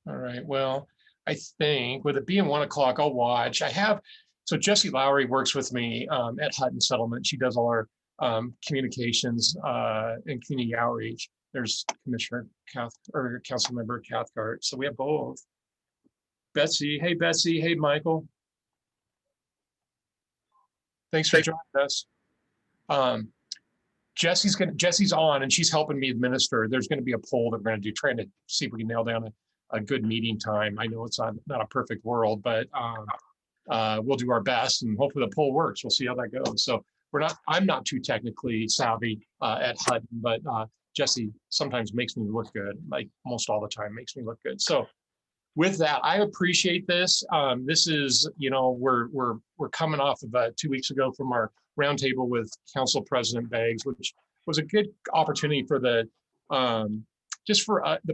All right, well, I think with it being 1 o'clock, I'll watch. So Jessie Lowry works with me at Hutton Settlement. She does all our communications and community outreach. There's Commissioner or Councilmember Cathcart. So we have both. Betsy, hey Michael. Thanks for joining us. Jessie's on and she's helping me administer. There's going to be a poll that we're going to do, trying to see if we can nail down a good meeting time. I know it's not a perfect world, but we'll do our best and hopefully the poll works. We'll see how that goes. So I'm not too technically savvy at Hutton, but Jessie sometimes makes me look good, like almost all the time makes me look good. So with that, I appreciate this. This is, we're coming off of 2 weeks ago from our roundtable with Council President Beggs, which was a good opportunity for the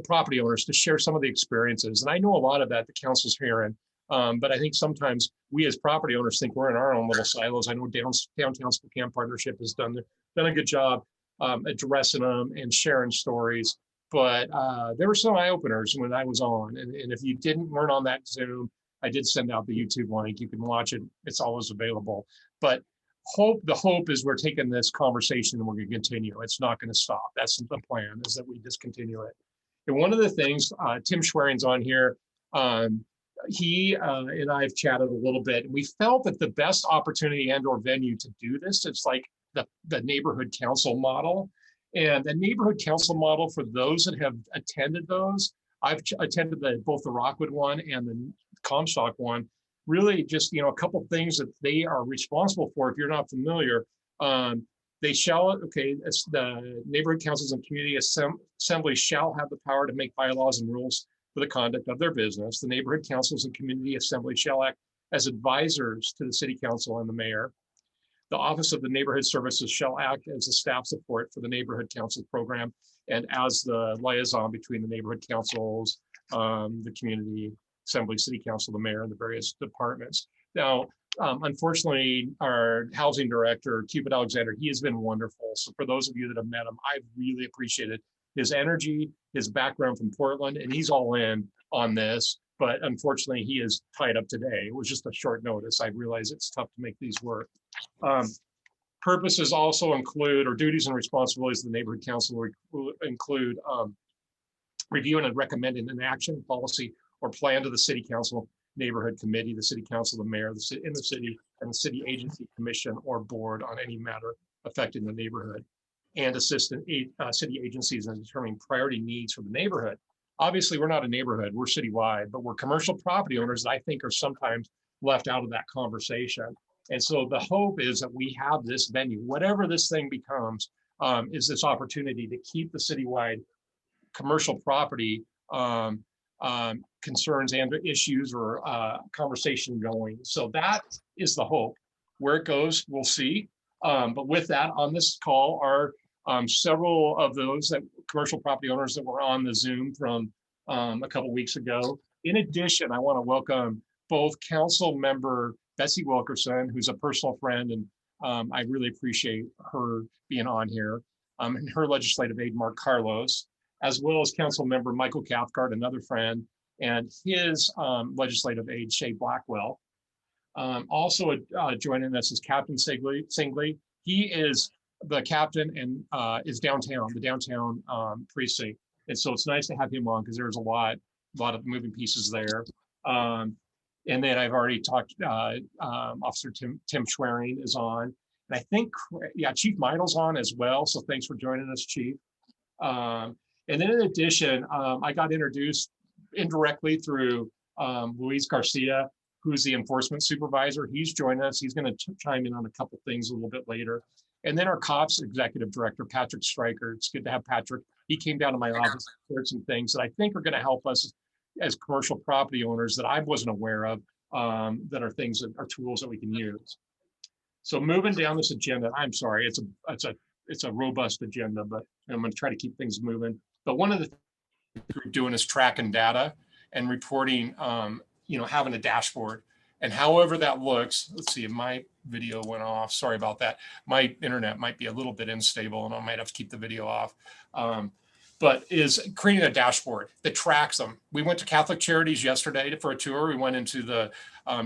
property owners to share some of the experiences. And I know a lot of that the council's hearing, but I think sometimes we as property owners think we're in our own little silos. I know Downtown Spokane Partnership has done a good job addressing them and sharing stories. But there were some eye openers when I was on. And if you weren't on that Zoom, I did send out the YouTube link. You can watch it. It's always available. But the hope is we're taking this conversation and we're going to continue. It's not going to stop. That's the plan, is that we just continue it. And one of the things, Tim Schwering's on here. He and I have chatted a little bit, and we felt that the best opportunity and/or venue to do this, it's like the neighborhood council model. And the neighborhood council model, for those that have attended those, I've attended both the Rockwood one and the Comstock one. Really just, a couple of things that they are responsible for. If you're not familiar, the neighborhood councils and community assemblies shall have the power to make bylaws and rules for the conduct of their business. The neighborhood councils and community assemblies shall act as advisors to the city council and the mayor. The Office of the Neighborhood Services shall act as a staff support for the neighborhood council program and as the liaison between the neighborhood councils, the community assembly, city council, the mayor, and the various departments. Now, unfortunately, our housing director, Cupid Alexander, he has been wonderful. So for those of you that have met him, I've really appreciated his energy, his background from Portland, and he's all in on this. But unfortunately, he is tied up today. It was just a short notice. I realize it's tough to make these work. Purposes also include, or duties and responsibilities of the neighborhood council will include reviewing and recommending an action, policy, or plan to the city council, neighborhood committee, the city council, the mayor, in the city, and the city agency, commission, or board on any matter affecting the neighborhood, and assist city agencies in determining priority needs for the neighborhood. Obviously, we're not a neighborhood, we're citywide, but we're commercial property owners that I think are sometimes left out of that conversation. And so the hope is that we have this venue, whatever this thing becomes, is this opportunity to keep the citywide commercial property concerns and issues or conversation going. So that is the hope. Where it goes, we'll see. But with that, on this call are several of those commercial property owners that were on the Zoom from a couple weeks ago. In addition, I want to welcome both council member Betsy Wilkerson, who's a personal friend, and I really appreciate her being on here, and her legislative aide, Mark Carlos, as well as council member Michael Cathcart, another friend, and his legislative aide, Shay Blackwell. Also joining us is Captain Singley. He is the captain and is downtown, the downtown precinct. And so it's nice to have him on because there's a lot of moving pieces there. And then I've already talked, Officer Tim Schwering is on. And I think, Chief Meinl's on as well. So thanks for joining us, Chief. And then in addition, I got introduced indirectly through Luis Garcia, who's the enforcement supervisor. He's joining us. He's going to chime in on a couple things a little bit later. And then our COPS executive director, Patrick Stryker. It's good to have Patrick. He came down to my office and shared some things that I think are going to help us as commercial property owners that I wasn't aware of, that are things that are tools that we can use. So moving down this agenda, I'm sorry, it's a robust agenda, but I'm going to try to keep things moving. But one of the things we're doing is tracking data and reporting, having a dashboard. And however that looks, let's see if my video went off. Sorry about that. My internet might be a little bit unstable and I might have to keep the video off. but is creating a dashboard that tracks them. We went to Catholic Charities yesterday for a tour. We went into the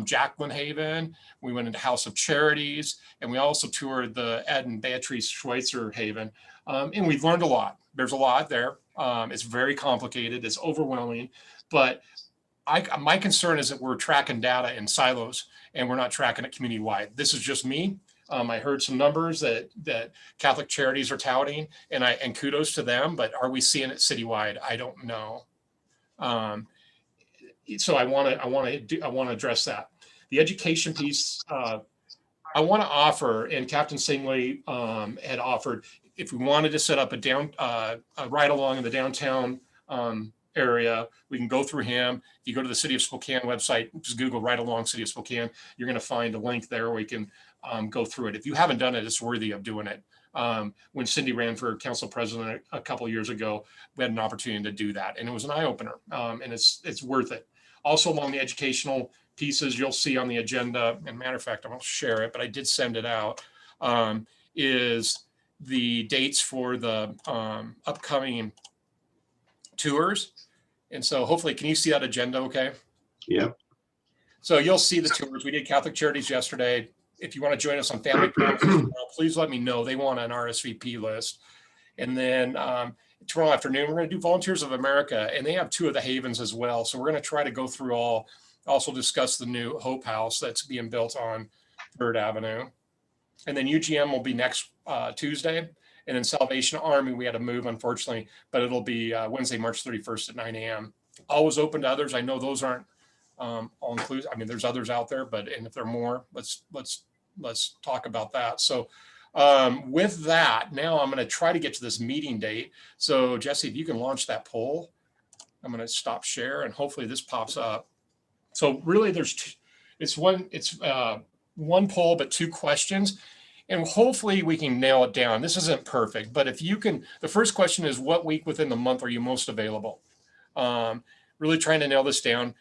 Jacqueline Haven. We went into House of Charities, and we also toured the Ed and Beatrice Schweitzer Haven. And we've learned a lot. There's a lot there. It's very complicated. It's overwhelming, but my concern is that we're tracking data in silos and we're not tracking it community wide. This is just me. I heard some numbers that Catholic Charities are touting, and kudos to them. But are we seeing it citywide? I don't know. So I want to address that. The education piece. I want to offer, and Captain Singley had offered, if we wanted to set up a ride along in the downtown area, we can go through him. If you go to the City of Spokane website, just Google Ride Along City of Spokane, you're going to find a link there where you can go through it. If you haven't done it, it's worthy of doing it. When Cindy ran for council president a couple of years ago, we had an opportunity to do that, and it was an eye opener, and it's worth it. Also, along the educational pieces, you'll see on the agenda, and matter of fact, I won't share it, but I did send it out, is the dates for the upcoming tours. And so hopefully, can you see that agenda okay? Yep. So you'll see the tours. We did Catholic Charities yesterday. If you want to join us on Family Promises, please let me know. They want an RSVP list. And then tomorrow afternoon, we're going to do Volunteers of America, and they have 2 of the havens as well. So we're going to try to go through also discuss the new Hope House that's being built on 3rd Avenue. And then UGM will be next Tuesday. And then Salvation Army, we had to move, unfortunately, but it'll be Wednesday, March 31st at 9 a.m. Always open to others. I know those aren't all inclusive. I mean, there's others out there, and if there are more, let's talk about that. So with that, now I'm going to try to get to this meeting date. So Jesse, if you can launch that poll, I'm going to stop share, and hopefully this pops up. So really, it's one poll, but 2 questions. And hopefully we can nail it down. This isn't perfect, but if you can, the first question is, what week within the month are you most available? Really trying to nail this down.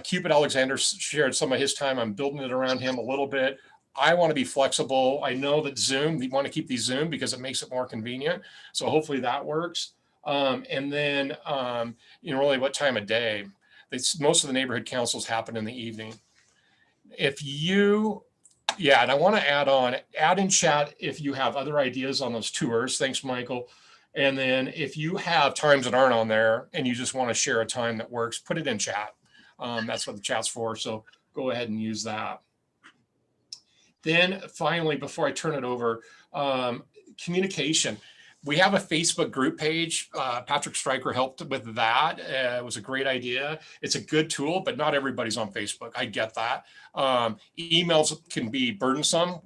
Cupid Alexander shared some of his time. I'm building it around him a little bit. I want to be flexible. I know that Zoom, we want to keep these Zoom because it makes it more convenient. So hopefully that works. And then, really what time of day? Most of the neighborhood councils happen in the evening. And I want to add in chat if you have other ideas on those tours. Thanks, Michael. And then if you have times that aren't on there and you just want to share a time that works, put it in chat. That's what the chat's for. So go ahead and use that. Then finally, before I turn it over, communication. We have a Facebook group page. Patrick Stryker helped with that. It was a great idea. It's a good tool, but not everybody's on Facebook. I get that. Emails can be burdensome,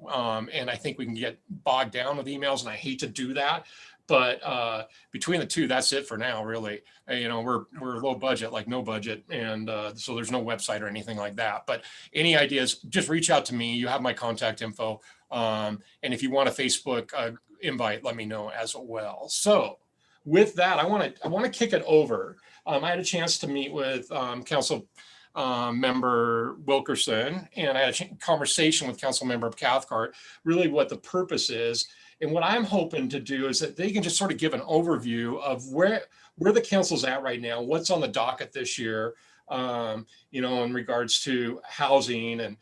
and I think we can get bogged down with emails, and I hate to do that. But between the 2, that's it for now, really. We're low budget, like no budget, and so there's no website or anything like that. But any ideas, just reach out to me. You have my contact info, and if you want a Facebook invite, let me know as well. So with that, I want to kick it over. I had a chance to meet with Council Member Wilkerson, and I had a conversation with Council Member Cathcart, really what the purpose is. And what I'm hoping to do is that they can just sort of give an overview of where the council's at right now, what's on the docket this year, in regards to housing and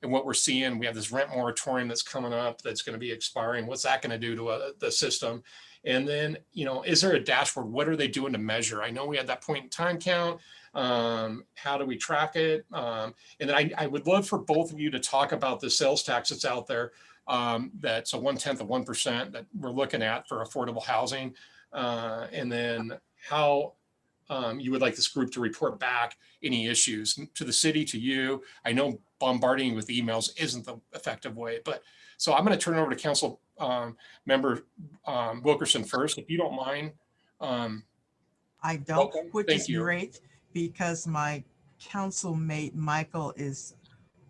what we're seeing. We have this rent moratorium that's coming up that's going to be expiring. What's that going to do to the system? And then, is there a dashboard? What are they doing to measure? I know we had that point in time count. How do we track it? And then I would love for both of you to talk about the sales tax that's out there. That's a 1/10 of 1% that we're looking at for affordable housing. And then how you would like this group to report back any issues to the city, to you. I know bombarding with emails isn't the effective way, but so I'm going to turn it over to Council Member Wilkerson first, if you don't mind. I don't, welcome. Which Thank is you. Great, because my council mate Michael is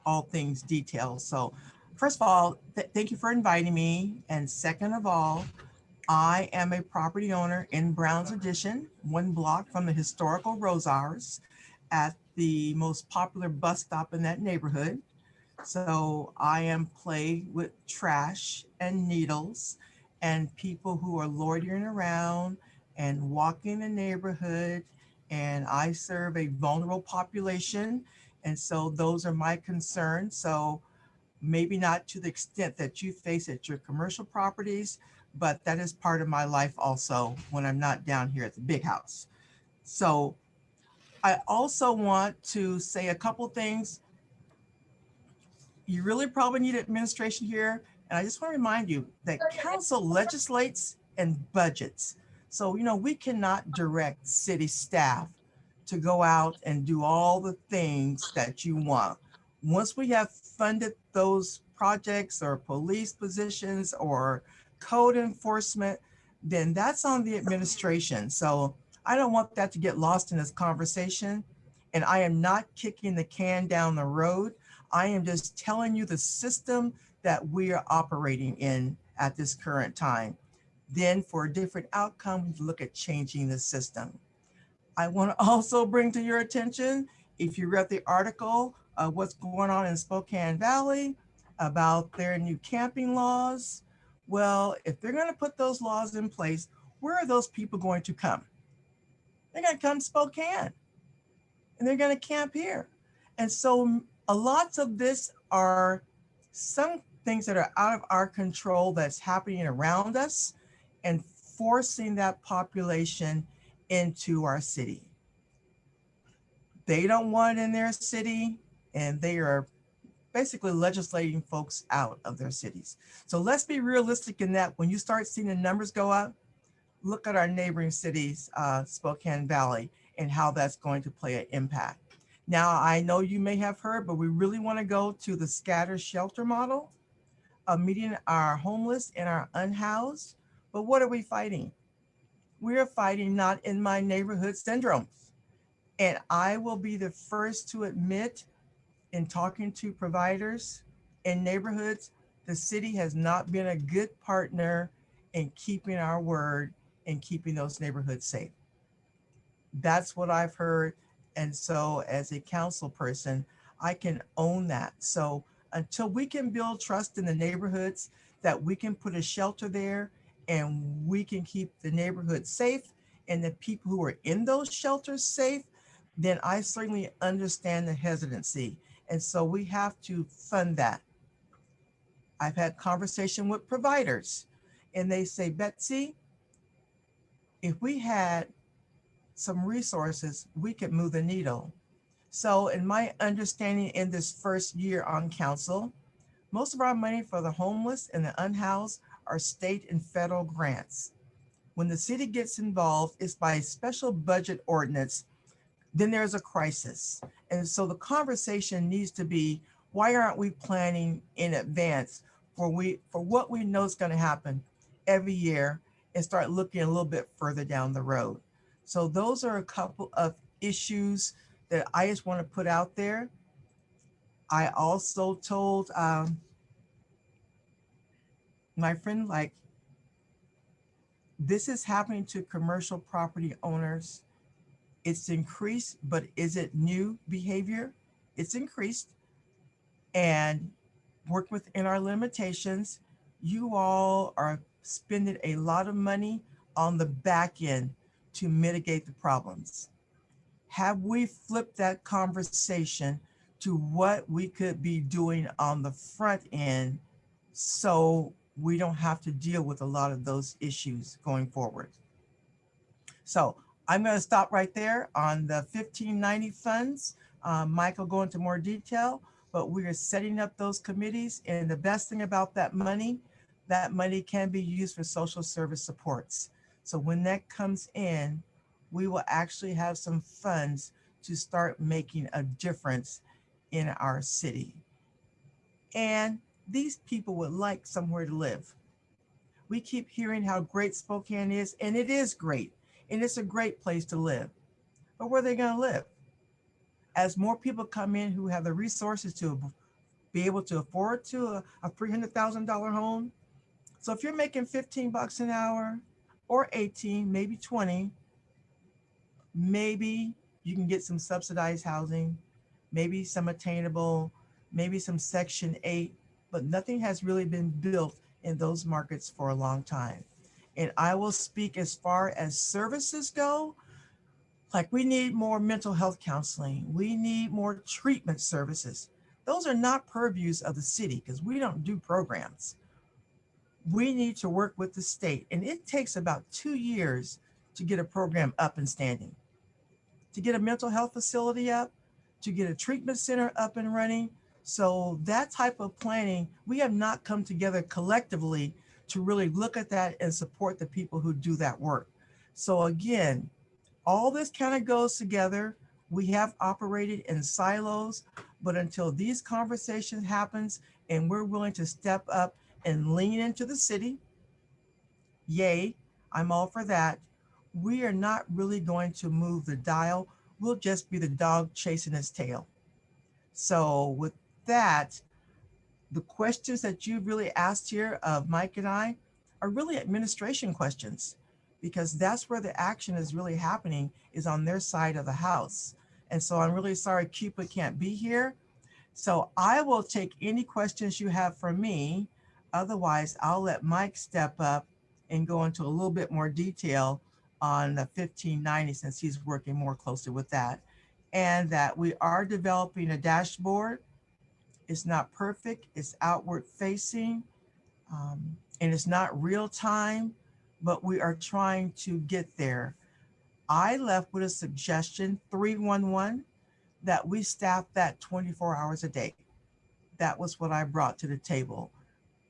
all things detailed. So first of all, thank you for inviting me. And second of all, I am a property owner in Browns Addition, 1 block from the historical Rosars, at the most popular bus stop in that neighborhood. So I am plagued with trash and needles and people who are loitering around and walking the neighborhood, and I serve a vulnerable population. And so those are my concerns. So maybe not to the extent that you face at your commercial properties, but that is part of my life also when I'm not down here at the big house. So I also want to say a couple things. You really probably need administration here. And I just want to remind you that council legislates and budgets. So, we cannot direct city staff to go out and do all the things that you want. Once we have funded those projects or police positions or code enforcement, then that's on the administration. So I don't want that to get lost in this conversation. And I am not kicking the can down the road. I am just telling you the system that we are operating in at this current time. Then for a different outcome, we look at changing the system. I want to also bring to your attention, if you read the article of what's going on in Spokane Valley about their new camping laws, well, if they're going to put those laws in place, where are those people going to come? They're going to come to Spokane and they're going to camp here. And so a lots of this are some things that are out of our control that's happening around us and forcing that population into our city. They don't want it in their city, and they are basically legislating folks out of their cities. So let's be realistic in that when you start seeing the numbers go up, look at our neighboring cities, Spokane Valley, and how that's going to play an impact. Now, I know you may have heard, but we really want to go to the scatter shelter model of meeting our homeless and our unhoused. But what are we fighting? We are fighting not in my neighborhood syndrome. And I will be the first to admit in talking to providers in neighborhoods, the city has not been a good partner in keeping our word and keeping those neighborhoods safe. That's what I've heard. And so as a council person, I can own that. So until we can build trust in the neighborhoods, that we can put a shelter there and we can keep the neighborhood safe and the people who are in those shelters safe, then I certainly understand the hesitancy. And so we have to fund that. I've had conversation with providers and they say, Betsy, if we had some resources, we could move the needle. So in my understanding in this first year on council, most of our money for the homeless and the unhoused are state and federal grants. When the city gets involved, it's by a special budget ordinance, then there's a crisis. And so the conversation needs to be, why aren't we planning in advance for what we know is going to happen every year and start looking a little bit further down the road? So those are a couple of issues that I just want to put out there. I also told my friend, like, this is happening to commercial property owners. It's increased, but is it new behavior? It's increased and work within our limitations. You all are spending a lot of money on the back end to mitigate the problems. Have we flipped that conversation to what we could be doing on the front end so we don't have to deal with a lot of those issues going forward? So I'm going to stop right there on the 1590 funds. Mike will go into more detail, but we are setting up those committees. And the best thing about that money can be used for social service supports. So when that comes in, we will actually have some funds to start making a difference in our city. And these people would like somewhere to live. We keep hearing how great Spokane is, and it is great, and it's a great place to live. But where are they going to live? As more people come in who have the resources to be able to afford to a $300,000 home. So if you're making 15 bucks an hour or 18, maybe 20, maybe you can get some subsidized housing, maybe some attainable, maybe some Section 8, but nothing has really been built in those markets for a long time. And I will speak as far as services go. Like we need more mental health counseling. We need more treatment services. Those are not purviews of the city because we don't do programs. We need to work with the state. And it takes about 2 years to get a program up and standing, to get a mental health facility up, to get a treatment center up and running. So that type of planning, we have not come together collectively to really look at that and support the people who do that work. So again, all this kind of goes together. We have operated in silos, but until these conversations happens and we're willing to step up and lean into the city, yay, I'm all for that. We are not really going to move the dial. We'll just be the dog chasing its tail. So with that, the questions that you really asked here of Mike and I are really administration questions because that's where the action is really happening is on their side of the house. And so I'm really sorry Cupid can't be here. So I will take any questions you have for me. Otherwise, I'll let Mike step up and go into a little bit more detail on the 1590 since he's working more closely with that. And that we are developing a dashboard. It's not perfect, it's outward facing, and it's not real time, but we are trying to get there. I left with a suggestion 311 that we staff that 24 hours a day. That was what I brought to the table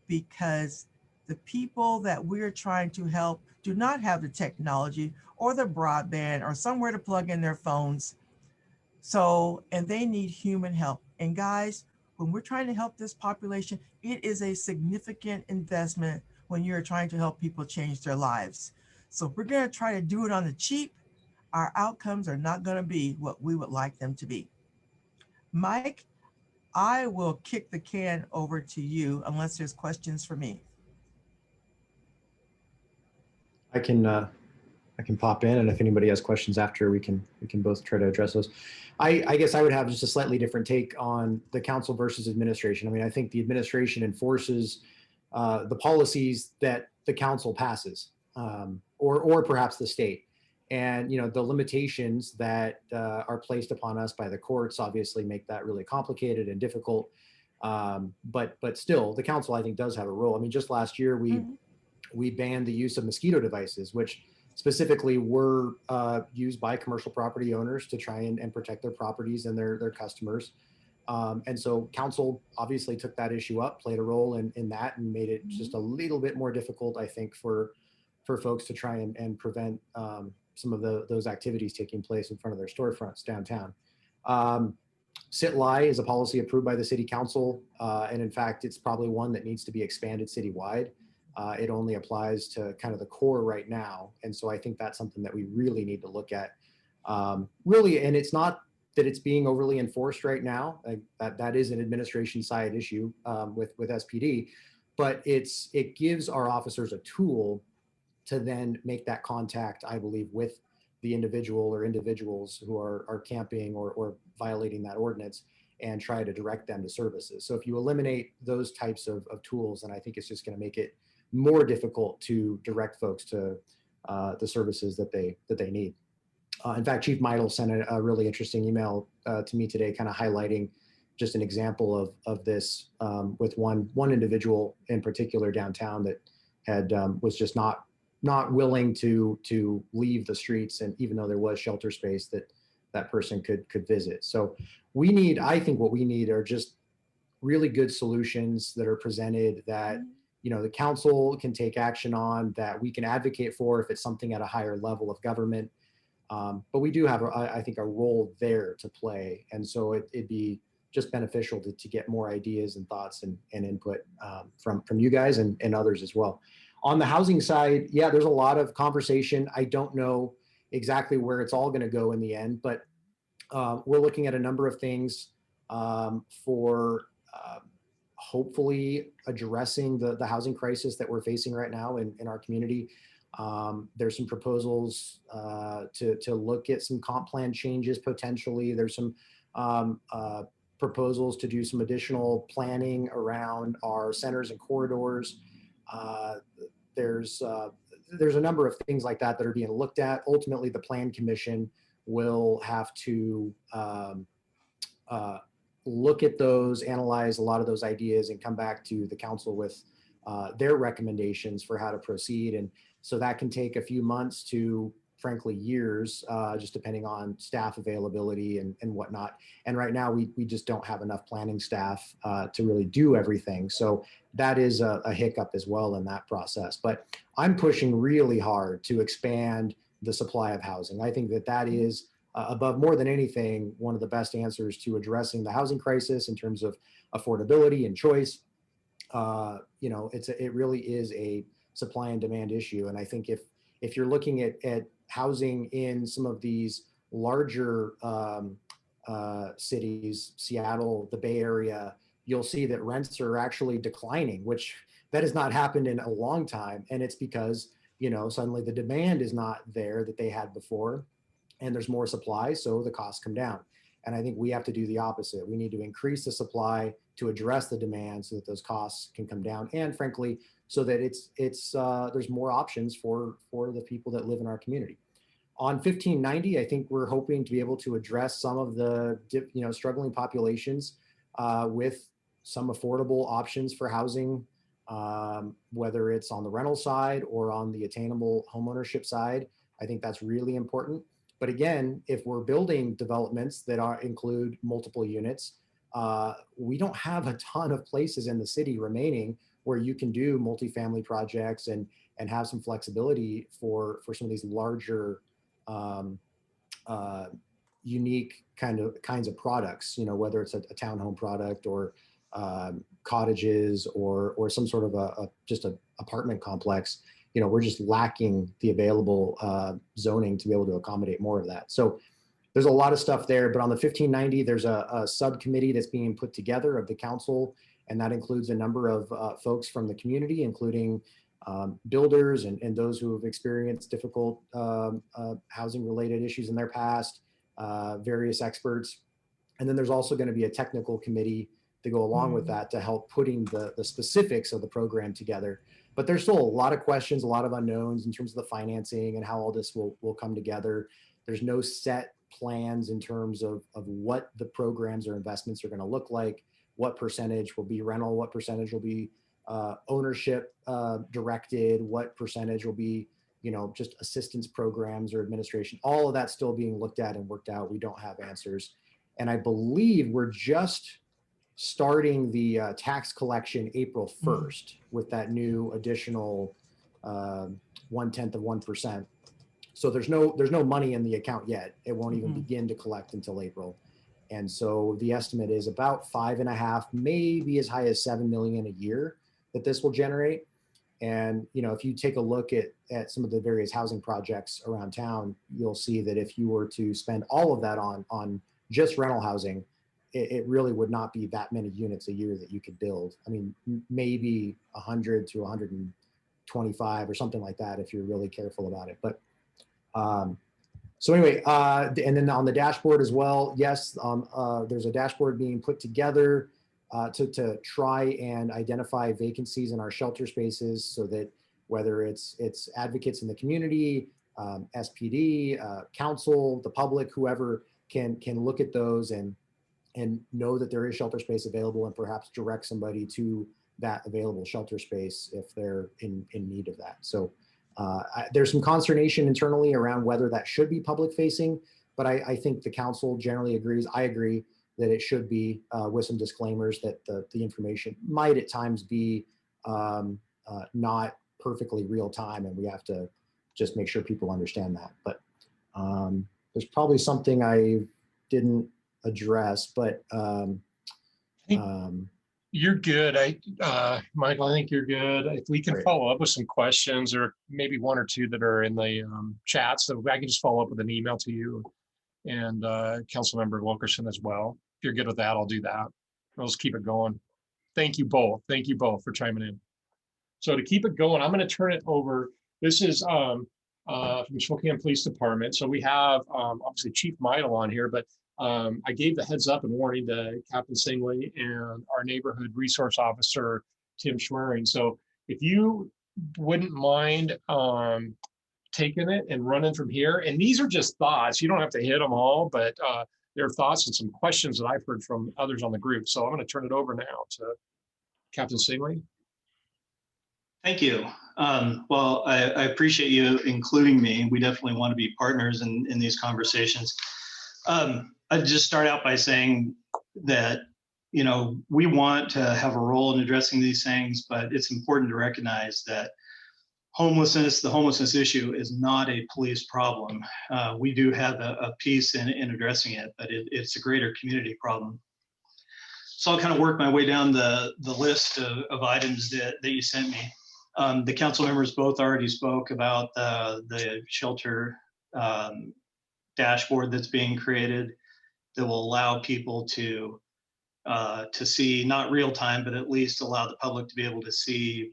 because the people that we're trying to help do not have the technology or the broadband or somewhere to plug in their phones. So, and they need human help. And guys, when we're trying to help this population, it is a significant investment when you're trying to help people change their lives. So if we're going to try to do it on the cheap, our outcomes are not going to be what we would like them to be. Mike, I will kick the can over to you unless there's questions for me. I can pop in, and if anybody has questions after, we can both try to address those. I guess I would have just a slightly different take on the council versus administration. I mean, I think the administration enforces the policies that the council passes, or perhaps the state. And the limitations that are placed upon us by the courts obviously make that really complicated and difficult. But still, the council I think does have a role. I mean, just last year we banned the use of mosquito devices, which specifically were used by commercial property owners to try and protect their properties and their customers. And so council obviously took that issue up, played a role in that, and made it just a little bit more difficult, I think, for folks to try and prevent some of those activities taking place in front of their storefronts downtown. Sit-lie is a policy approved by the city council. And in fact, it's probably one that needs to be expanded citywide. It only applies to kind of the core right now. And so I think that's something that we really need to look at. Really, and it's not that it's being overly enforced right now. That is an administration side issue with SPD, but it gives our officers a tool to then make that contact, I believe, with the individual or individuals who are camping or violating that ordinance and try to direct them to services. So if you eliminate those types of tools, then I think it's just going to make it more difficult to direct folks to the services that they need. In fact, Chief Meidel sent a really interesting email to me today, kind of highlighting just an example of this with one individual in particular downtown that had was just not willing to leave the streets, and even though there was shelter space that person could visit. So I think what we need are just really good solutions that are presented that the council can take action on, that we can advocate for if it's something at a higher level of government. But we do have, I think, a role there to play. And so it'd be just beneficial to get more ideas and thoughts and input from you guys and others as well. On the housing side, yeah, there's a lot of conversation. I don't know exactly where it's all going to go in the end, but we're looking at a number of things for hopefully addressing the housing crisis that we're facing right now in our community. There's some proposals to look at some comp plan changes potentially. There's some proposals to do some additional planning around our centers and corridors. There's there's a number of things like that that are being looked at. Ultimately, the Plan Commission will have to look at those, analyze a lot of those ideas, and come back to the council with their recommendations for how to proceed. And so that can take a few months to, frankly, years, just depending on staff availability and whatnot. And right now, we just don't have enough planning staff to really do everything. So that is a hiccup as well in that process. But I'm pushing really hard to expand the supply of housing. I think that that is, above more than anything, one of the best answers to addressing the housing crisis in terms of affordability and choice. You know, it really is a supply and demand issue. And I think if you're looking at housing in some of these larger cities, Seattle, the Bay Area, you'll see that rents are actually declining, which that has not happened in a long time. And it's because, you know, suddenly the demand is not there that they had before, and there's more supply, so the costs come down. And I think we have to do the opposite. We need to increase the supply to address the demand so that those costs can come down, and frankly, so that there's more options for the people that live in our community. On 1590, I think we're hoping to be able to address some of the struggling populations with some affordable options for housing, whether it's on the rental side or on the attainable homeownership side. I think that's really important. But again, if we're building developments that include multiple units, we don't have a ton of places in the city remaining where you can do multifamily projects and have some flexibility for some of these larger, unique kinds of products. You know, whether it's a townhome product or cottages or some sort of just an apartment complex. You know, we're just lacking the available zoning to be able to accommodate more of that. So there's a lot of stuff there. But on the 1590, there's a subcommittee that's being put together of the council, and that includes a number of folks from the community, including builders and those who have experienced difficult housing-related issues in their past, various experts. And then there's also going to be a technical committee to go along with that to help putting the specifics of the program together. But there's still a lot of questions, a lot of unknowns in terms of the financing and how all this will come together. There's no set plans in terms of what the programs or investments are going to look like, what percentage will be rental, what percentage will be ownership directed, what percentage will be, you know, just assistance programs or administration. All of that's still being looked at and worked out. We don't have answers. And I believe we're just starting the tax collection April 1st with that new additional 0.1%. So there's no money in the account yet. It won't even begin to collect until April. And so the estimate is about 5.5, maybe as high as 7 million a year that this will generate. And, you know, if you take a look at some of the various housing projects around town, you'll see that if you were to spend all of that on just rental housing, it really would not be that many units a year that you could build. I mean, maybe 100 to 125 or something like that if you're really careful about it. But so anyway, and then on the dashboard as well, yes, there's a dashboard being put together to try and identify vacancies in our shelter spaces, so that whether it's advocates in the community, SPD, council, the public, whoever can look at those and know that there is shelter space available, and perhaps direct somebody to that available shelter space if they're in need of that. So there's some consternation internally around whether that should be public facing, but I think the council generally agrees. I agree that it should be, with some disclaimers that the information might at times be not perfectly real time, and we have to just make sure people understand that. But there's probably something I didn't address, but you're good. Michael, I think you're good. If we can Great. follow up with some questions, or maybe one or two that are in the chat, so I can just follow up with an email to you and Councilmember Wilkerson as well. If you're good with that, I'll do that. We'll just keep it going. Thank you both. Thank you both for chiming in. So to keep it going, I'm going to turn it over. This is from Spokane Police Department. So we have obviously Chief Meidel on here, but I gave the heads up and warning to Captain Singley and our neighborhood resource officer, Tim Schwering. So if you wouldn't mind taking it and running from here. And these are just thoughts. You don't have to hit them all, but there are thoughts and some questions that I've heard from others on the group. So I'm going to turn it over now to Captain Singley. Thank you. Well, I appreciate you including me. We definitely want to be partners in these conversations. I'd just start out by saying that, you know, we want to have a role in addressing these things, but it's important to recognize that the homelessness issue is not a police problem. We do have a piece in addressing it, but it's a greater community problem. So I'll kind of work my way down the list of items that you sent me. The council members both already spoke about the shelter dashboard that's being created that will allow people to see, not real time, but at least allow the public to be able to see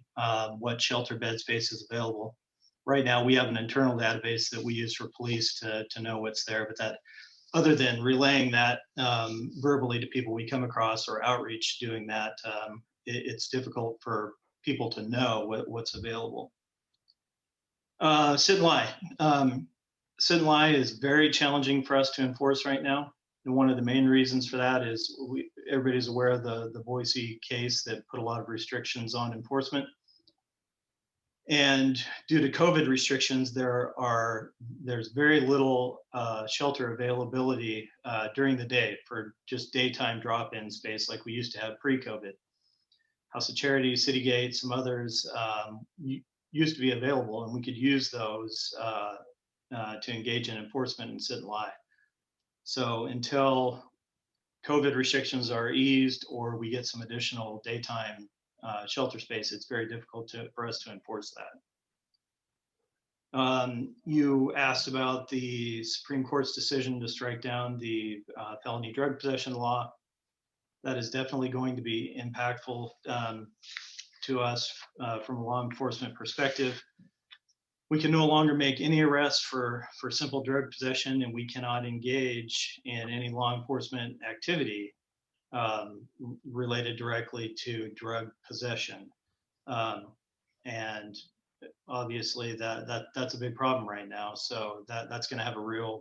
what shelter bed space is available. Right now, we have an internal database that we use for police to know what's there, but that, other than relaying that verbally to people we come across or outreach doing that, it's difficult for people to know what's available. Sit and lie. Sit and lie is very challenging for us to enforce right now. And one of the main reasons for that is everybody's aware of the Boise case that put a lot of restrictions on enforcement. And due to COVID restrictions, there's very little shelter availability during the day for just daytime drop-in space like we used to have pre-COVID. House of Charity, City Gate, some others used to be available, and we could use those to engage in enforcement and sit and lie. So until COVID restrictions are eased or we get some additional daytime shelter space, it's very difficult for us to enforce that. You asked about the Supreme Court's decision to strike down the felony drug possession law. That is definitely going to be impactful to us from a law enforcement perspective. We can no longer make any arrests for simple drug possession, and we cannot engage in any law enforcement activity related directly to drug possession. And obviously that's a big problem right now. So that's going to have a real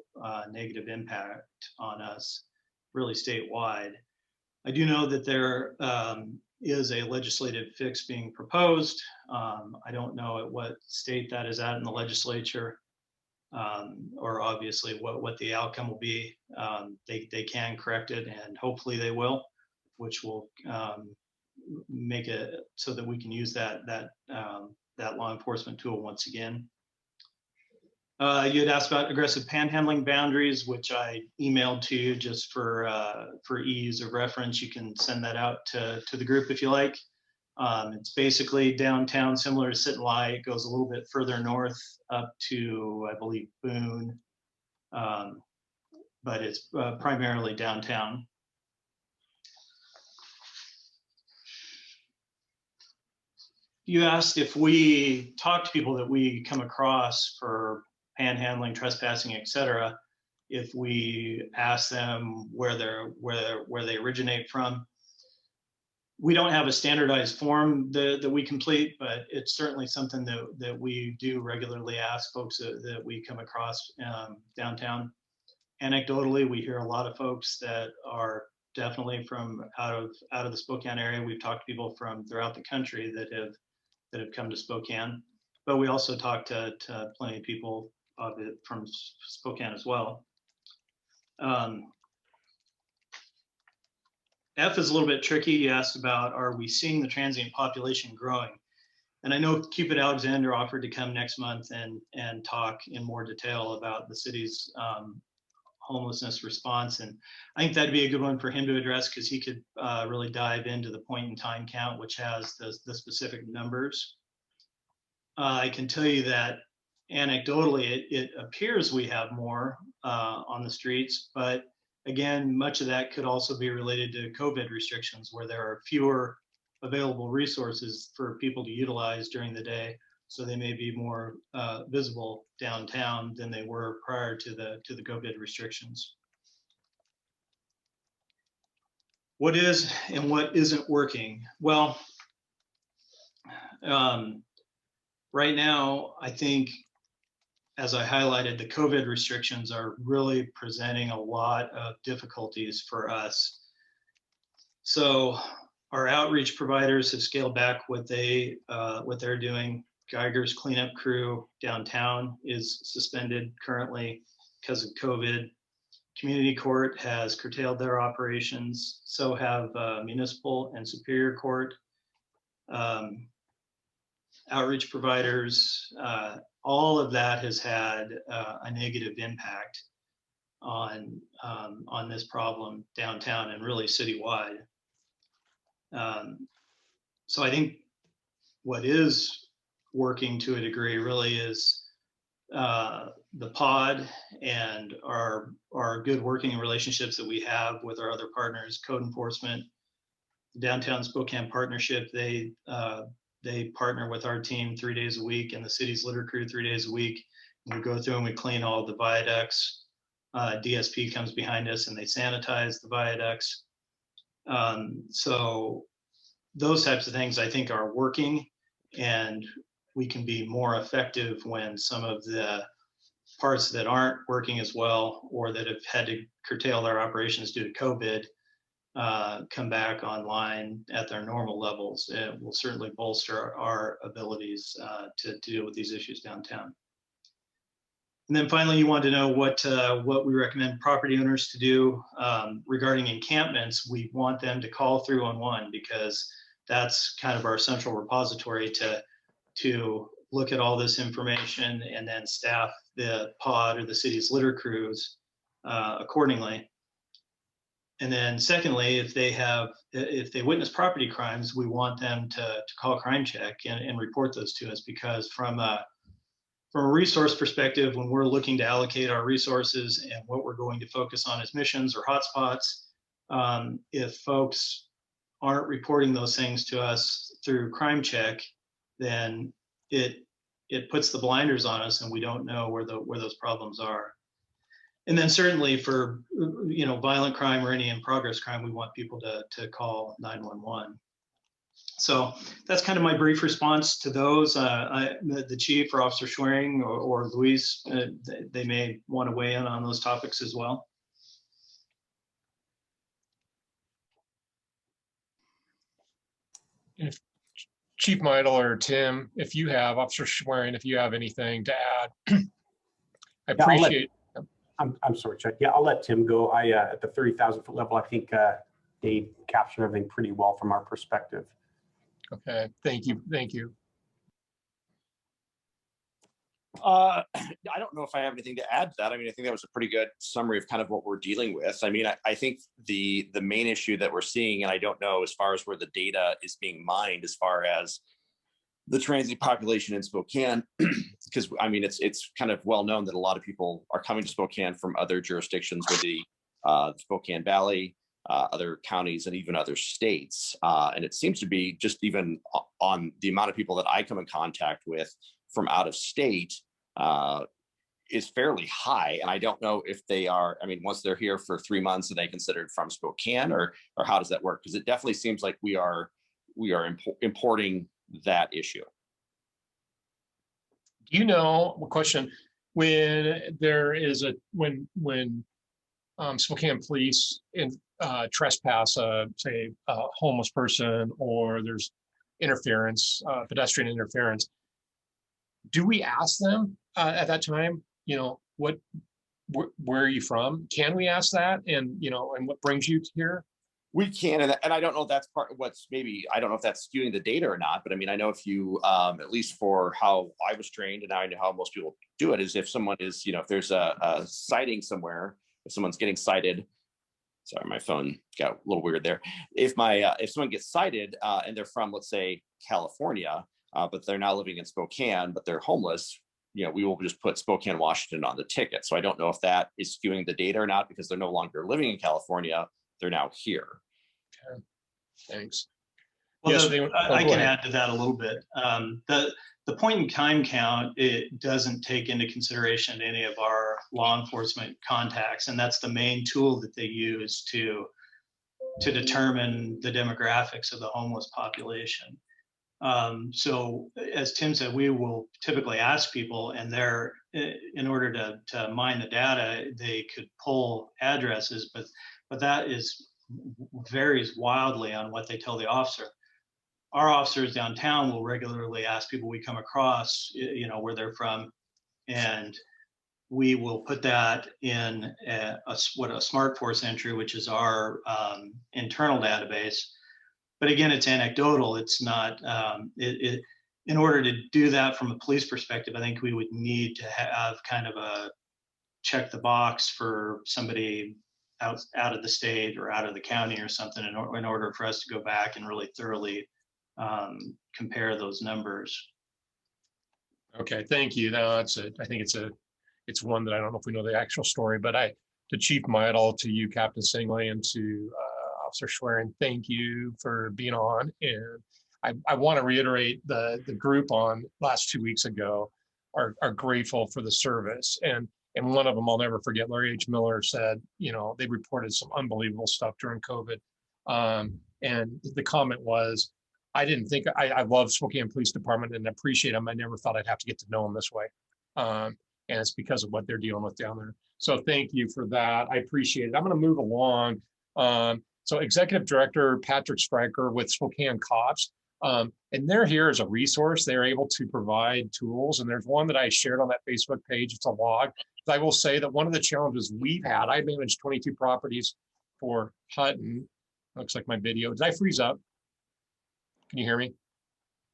negative impact on us, really statewide. I do know that there is a legislative fix being proposed. I don't know at what state that is at in the legislature, or obviously what the outcome will be. They can correct it, and hopefully they will, which will make it so that we can use that law enforcement tool once again. You had asked about aggressive panhandling boundaries, which I emailed to you just for ease of reference. You can send that out to the group if you like. It's basically downtown, similar to Sit and Lie. It goes a little bit further north up to, I believe, Boone, but it's primarily downtown. You asked if we talk to people that we come across for panhandling, trespassing, etc., if we ask them where they originate from. We don't have a standardized form that we complete, but it's certainly something that we do regularly ask folks that we come across downtown. Anecdotally, we hear a lot of folks that are definitely from out of the Spokane area. We've talked to people from throughout the country that have come to Spokane, but we also talk to plenty of people from Spokane as well. F is a little bit tricky. You asked about, are we seeing the transient population growing? And I know Cupid Alexander offered to come next month and talk in more detail about the city's homelessness response. And I think that'd be a good one for him to address, because he could really dive into the point in time count, which has the specific numbers. I can tell you that anecdotally, it appears we have more on the streets, but again, much of that could also be related to COVID restrictions, where there are fewer available resources for people to utilize during the day. So they may be more visible downtown than they were prior to the COVID restrictions. What is and what isn't working? Well, right now, I think, as I highlighted, the COVID restrictions are really presenting a lot of difficulties for us. So our outreach providers have scaled back what they're doing. Geiger's cleanup crew downtown is suspended currently because of COVID. Community Court has curtailed their operations. So have Municipal and Superior Court. Outreach providers, all of that has had a negative impact on this problem downtown and really citywide. So I think what is working to a degree really is the pod and our good working relationships that we have with our other partners, code enforcement, Downtown Spokane Partnership. They partner with our team 3 days a week, and the city's litter crew 3 days a week. And we go through and we clean all the viaducts. DSP comes behind us and they sanitize the viaducts. So those types of things I think are working, and we can be more effective when some of the parts that aren't working as well or that have had to curtail their operations due to COVID come back online at their normal levels. It will certainly bolster our abilities to deal with these issues downtown. And then finally, you want to know what we recommend property owners to do regarding encampments. We want them to call 311 because that's kind of our central repository to look at all this information and then staff the pod or the city's litter crews accordingly. And then secondly, if they witness property crimes, we want them to call Crime Check and report those to us, because from a resource perspective, when we're looking to allocate our resources and what we're going to focus on as missions or hotspots, if folks aren't reporting those things to us through Crime Check, then it puts the blinders on us and we don't know where those problems are. And then certainly for violent crime or any in-progress crime, we want people to call 911. So that's kind of my brief response to those. The chief or Officer Schwering or Luis, they may want to weigh in on those topics as well. If Chief Meidel or Tim, if you have, Officer Schwering, if you have anything to add, I appreciate. I'm sorry, Chuck. Yeah, I'll let Tim go. At the 30,000 foot level, I think they captured everything pretty well from our perspective. Okay, thank you. Thank you. I don't know if I have anything to add to that. I mean, I think that was a pretty good summary of kind of what we're dealing with. I mean, I think the main issue that we're seeing, and I don't know as far as where the data is being mined as far as the transient population in Spokane, because I mean, it's kind of well known that a lot of people are coming to Spokane from other jurisdictions with the Spokane Valley, other counties, and even other states. And it seems to be just even on the amount of people that I come in contact with from out of state is fairly high. And I don't know if they are, I mean, once they're here for 3 months, are they considered from Spokane, or how does that work? Because it definitely seems like we are importing that issue. Do you know, a question, when there is when Spokane police trespass, say a homeless person, or there's interference, pedestrian interference, do we ask them at that time, where are you from? Can we ask that? And, and what brings you here? We can, and I don't know if that's part of what's maybe, I don't know if that's skewing the data or not, but I mean, I know if you, at least for how I was trained and I know how most people do it, is if someone is, if there's a sighting somewhere, if someone's getting cited, sorry, my phone got a little weird there. If someone gets cited and they're from, let's say, California, but they're now living in Spokane, but they're homeless, we will just put Spokane, Washington on the ticket. So I don't know if that is skewing the data or not, because they're no longer living in California. They're now here. Okay. Thanks. Well, yes, I can add to that a little bit. The point in time count, it doesn't take into consideration any of our law enforcement contacts, and that's the main tool that they use to determine the demographics of the homeless population. So as Tim said, we will typically ask people, and they're, in order to mine the data, they could pull addresses, but that varies wildly on what they tell the officer. Our officers downtown will regularly ask people we come across, where they're from, and we will put that in what a Smart Force entry, which is our internal database. But again, it's anecdotal. It's not. In order to do that from a police perspective, I think we would need to have kind of a check the box for somebody out of the state or out of the county or something in order for us to go back and really thoroughly compare those numbers. Okay, thank you. No, I think it's one that I don't know if we know the actual story, but to Chief Meidel, to you, Captain Singley, and to Officer Schwerin, thank you for being on. And I want to reiterate the group on last 2 weeks ago are grateful for the service. And one of them I'll never forget, Larry H. Miller said, they reported some unbelievable stuff during COVID. And the comment was, I didn't think, I love Spokane Police Department and appreciate them. I never thought I'd have to get to know them this way. And it's because of what they're dealing with down there. So thank you for that. I appreciate it. I'm going to move along. So Executive Director Patrick Stryker with Spokane Cops, and they're here as a resource. They're able to provide tools. And there's one that I shared on that Facebook page. It's a log. I will say that one of the challenges we've had, I managed 22 properties for Hutton. Looks like my video. Did I freeze up? Can you hear me?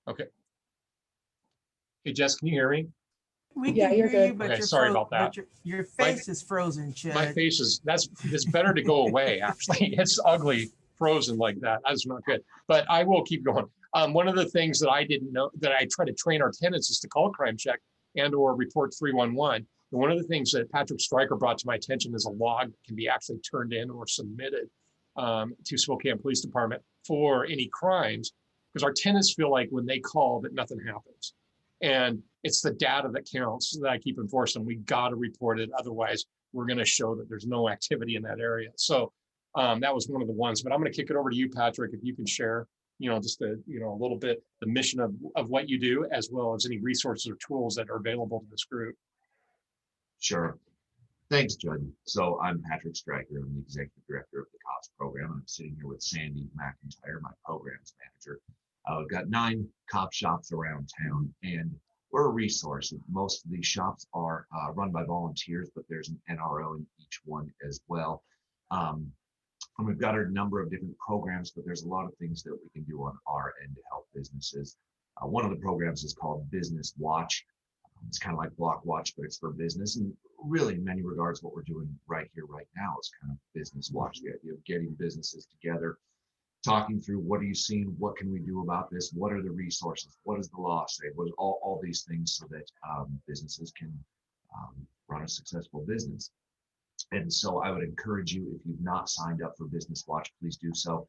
Okay. Hey, Jess, can you hear me? We can hear you, but okay, sorry about that. But your face is frozen, Chad. My face is, it's better to go away, actually. It's ugly, frozen like that. That's not good. But I will keep going. One of the things that I didn't know, that I try to train our tenants is to call crime check and or report 311. And one of the things that Patrick Stryker brought to my attention is a log can be actually turned in or submitted to Spokane Police Department for any crimes, because our tenants feel like when they call that nothing happens. And it's the data that counts that I keep enforcing. We got to report it. Otherwise, we're going to show that there's no activity in that area. So that was one of the ones. But I'm going to kick it over to you, Patrick, if you can share, just a little bit the mission of what you do, as well as any resources or tools that are available to this group. Sure. Thanks, Judd. So I'm Patrick Stryker. I'm the Executive Director of the COPS program. I'm sitting here with Sandy McIntyre, my programs manager. We've got 9 cop shops around town, and we're a resource. Most of these shops are run by volunteers, but there's an NRO in each one as well. And we've got a number of different programs, but there's a lot of things that we can do on our end to help businesses. One of the programs is called Business Watch. It's kind of like Block Watch, but it's for business. And really, in many regards, what we're doing right here, right now is kind of Business Watch, the idea of getting businesses together, talking through what are you seeing, what can we do about this, what are the resources, what does the law say, what is all these things, so that businesses can run a successful business. And so I would encourage you, if you've not signed up for Business Watch, please do so.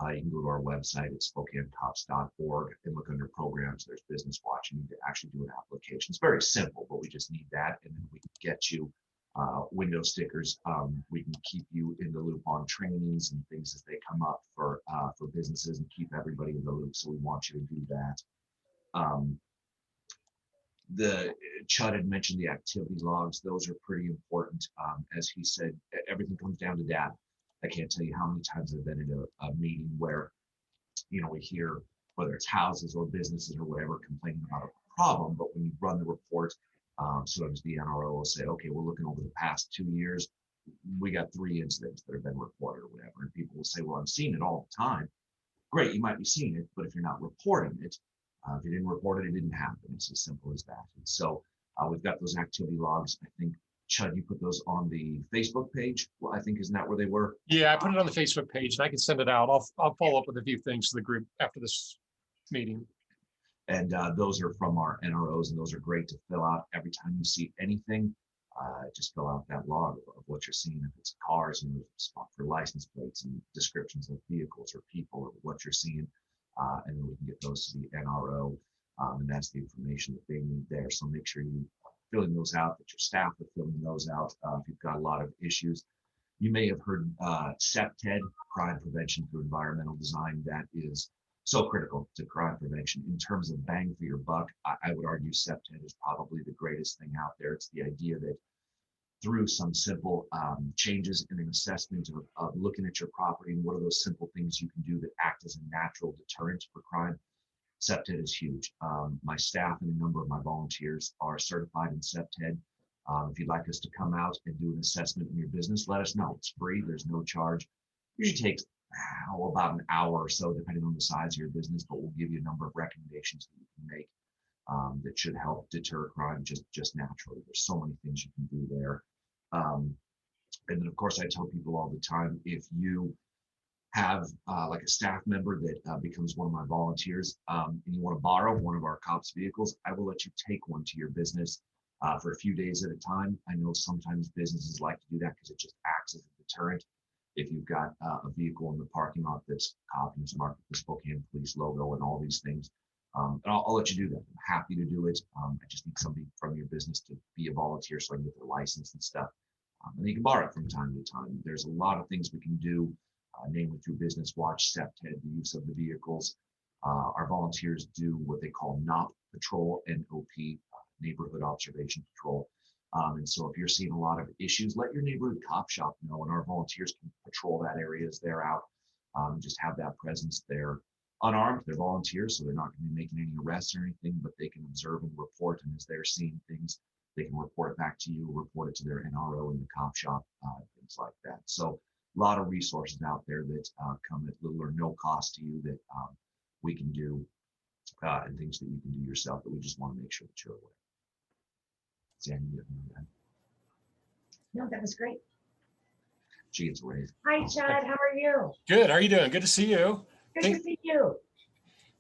You can go to our website at SpokaneCops.org and look under programs. There's Business Watch. You need to actually do an application. It's very simple, but we just need that, and then we can get you window stickers. We can keep you in the loop on trainings and things as they come up for businesses, and keep everybody in the loop. So we want you to do that. Chud had mentioned the activity logs. Those are pretty important. As he said, everything comes down to data. I can't tell you how many times I've been in a meeting where, we hear, whether it's houses or businesses or whatever, complaining about a problem, but when you run the report, sometimes the NRO will say, okay, we're looking over the past 2 years, we got 3 incidents that have been reported or whatever. And people will say, well, I'm seeing it all the time. Great, you might be seeing it, but if you're not reporting it, if you didn't report it, it didn't happen. It's as simple as that. And so we've got those activity logs. I think, Chud, you put those on the Facebook page. Well, I think, isn't that where they were? Yeah, I put it on the Facebook page, and I can send it out. I'll follow up with a few things to the group after this meeting. And those are from our NROs, and those are great to fill out every time you see anything. Just fill out that log of what you're seeing. If it's cars, and there's a spot for license plates and descriptions of vehicles or people or what you're seeing, and then we can get those to the NRO, and that's the information that they need there. So make sure you filling those out, that your staff are filling those out. If you've got a lot of issues, you may have heard CPTED, Crime Prevention Through Environmental Design. That is so critical to crime prevention. In terms of bang for your buck, I would argue SEPTED is probably the greatest thing out there. It's the idea that through some simple changes in an assessment of looking at your property and what are those simple things you can do that act as a natural deterrent for crime, SEPTED is huge. My staff and a number of my volunteers are certified in SEPTED. If you'd like us to come out and do an assessment in your business, let us know. It's free. There's no charge. Usually takes about an hour or so, depending on the size of your business, but we'll give you a number of recommendations that you can make that should help deter crime just naturally. There's so many things you can do there. And then, of course, I tell people all the time, if you have like a staff member that becomes one of my volunteers and you want to borrow one of our cops' vehicles, I will let you take one to your business for a few days at a time. I know sometimes businesses like to do that because it just acts as a deterrent. If you've got a vehicle in the parking lot that's cop and it's marked with the Spokane Police logo and all these things, and I'll let you do that. I'm happy to do it. I just need somebody from your business to be a volunteer so I can get their license and stuff. And you can borrow it from time to time. There's a lot of things we can do, namely through Business Watch, SEPTED, the use of the vehicles. Our volunteers do what they call NOP patrol, NOP, Neighborhood Observation Patrol. And so if you're seeing a lot of issues, let your neighborhood cop shop know, and our volunteers can patrol that area as they're out. Just have that presence there. Unarmed, they're volunteers, so they're not going to be making any arrests or anything, but they can observe and report. And as they're seeing things, they can report it back to you, report it to their NRO in the cop shop, things like that. So a lot of resources out there that come at little or no cost to you that we can do, and things that you can do yourself, that we just want to make sure that you're aware. Sandy, you have any of that? No, that was great. She gets a raise. Hi, Chad. How are you? Good. How are you doing? Good to see you. Good to see you.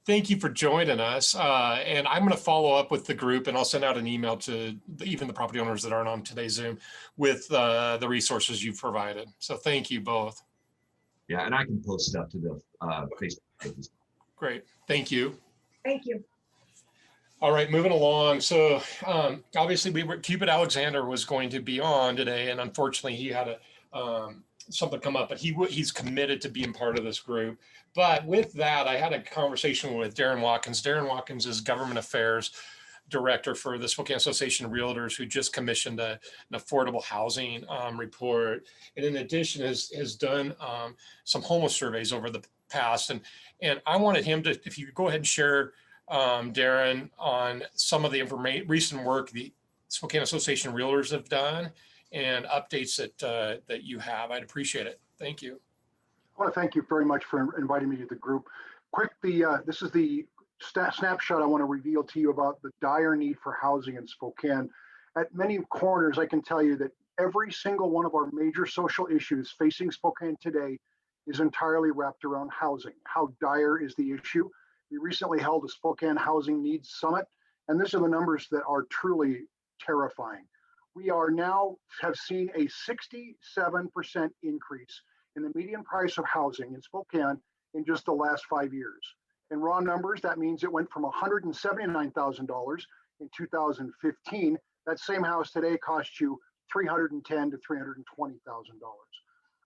Thank you for joining us. And I'm going to follow up with the group, and I'll send out an email to even the property owners that aren't on today's Zoom with the resources you've provided. So thank you both. Yeah, and I can post stuff to the Facebook pages. Great. Thank you. Thank you. All right, moving along. So obviously Cupid Alexander was going to be on today, and unfortunately he had something come up, but he's committed to being part of this group. But with that, I had a conversation with Darren Watkins. Darren Watkins is Government Affairs Director for the Spokane Association of Realtors, who just commissioned an affordable housing report. And in addition, has done some homeless surveys over the past. And I wanted him to, if you could go ahead and share, Darren, on some of the recent work the Spokane Association of Realtors have done and updates that you have. I'd appreciate it. Thank you. I want to thank you very much for inviting me to the group. This is the snapshot I want to reveal to you about the dire need for housing in Spokane. At many corners, I can tell you that every single one of our major social issues facing Spokane today is entirely wrapped around housing. How dire is the issue? We recently held a Spokane Housing Needs Summit, and these are the numbers that are truly terrifying. We are now have seen a 67% increase in the median price of housing in Spokane in just the last 5 years. In raw numbers, that means it went from $179,000 in 2015. That same house today costs you $310,000 to $320,000.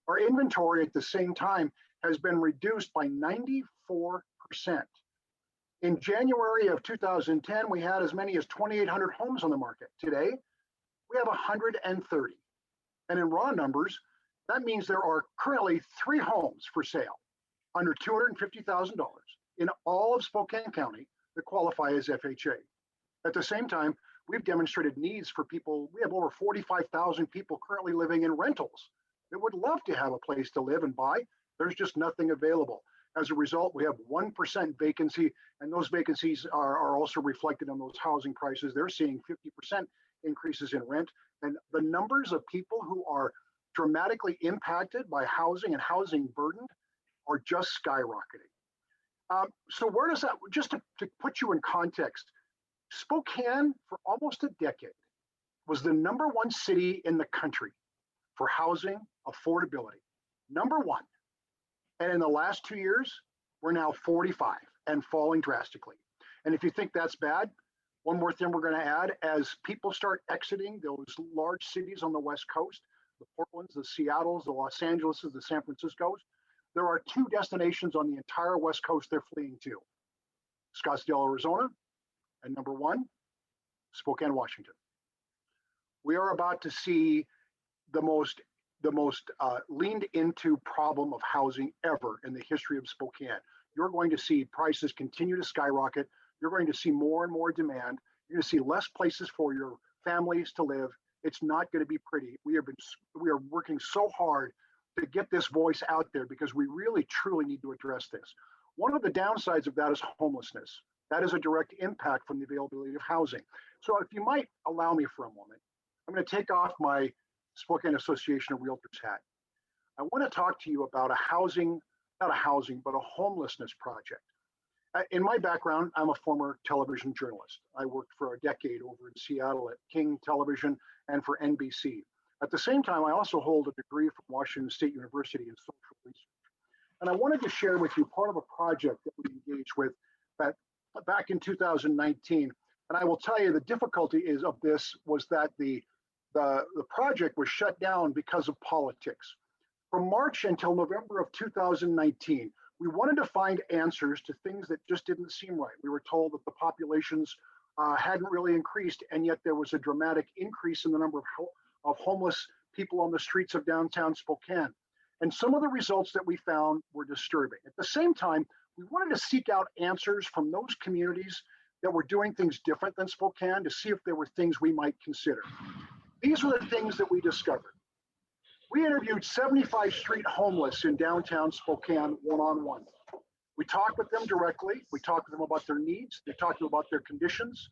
Our inventory at the same time has been reduced by 94%. In January of 2010, we had as many as 2,800 homes on the market. Today, we have 130. And in raw numbers, that means there are currently 3 homes for sale under $250,000 in all of Spokane County that qualify as FHA. At the same time, we've demonstrated needs for people. We have over 45,000 people currently living in rentals that would love to have a place to live and buy. There's just nothing available. As a result, we have 1% vacancy, and those vacancies are also reflected on those housing prices. They're seeing 50% increases in rent, and the numbers of people who are dramatically impacted by housing and housing burdened are just skyrocketing. So where does that, just to put you in context, Spokane for almost a decade was the #1 city in the country for housing affordability, #1. And in the last 2 years, we're now 45 and falling drastically. And if you think that's bad, one more thing we're going to add, as people start exiting those large cities on the West Coast, the Portlands, the Seattles, the Los Angeles, the San Franciscos, there are two destinations on the entire West Coast they're fleeing to: Scottsdale, Arizona, and number one, Spokane, Washington. We are about to see the most leaned into problem of housing ever in the history of Spokane. You're going to see prices continue to skyrocket. You're going to see more and more demand. You're going to see less places for your families to live. It's not going to be pretty. We are working so hard to get this voice out there because we really truly need to address this. One of the downsides of that is homelessness. That is a direct impact from the availability of housing. So if you might allow me for a moment, I'm going to take off my Spokane Association of Realtors hat. I want to talk to you about a homelessness project. In my background, I'm a former television journalist. I worked for a decade over in Seattle at King Television and for NBC. At the same time, I also hold a degree from Washington State University in social research. And I wanted to share with you part of a project that we engaged with back in 2019. And I will tell you the difficulty of this was that the project was shut down because of politics. From March until November of 2019, we wanted to find answers to things that just didn't seem right. We were told that the populations hadn't really increased, and yet there was a dramatic increase in the number of homeless people on the streets of downtown Spokane. And some of the results that we found were disturbing. At the same time, we wanted to seek out answers from those communities that were doing things different than Spokane to see if there were things we might consider. These were the things that we discovered. We interviewed 75 street homeless in downtown Spokane one-on-one. We talked with them directly. We talked with them about their needs. We talked to them about their conditions.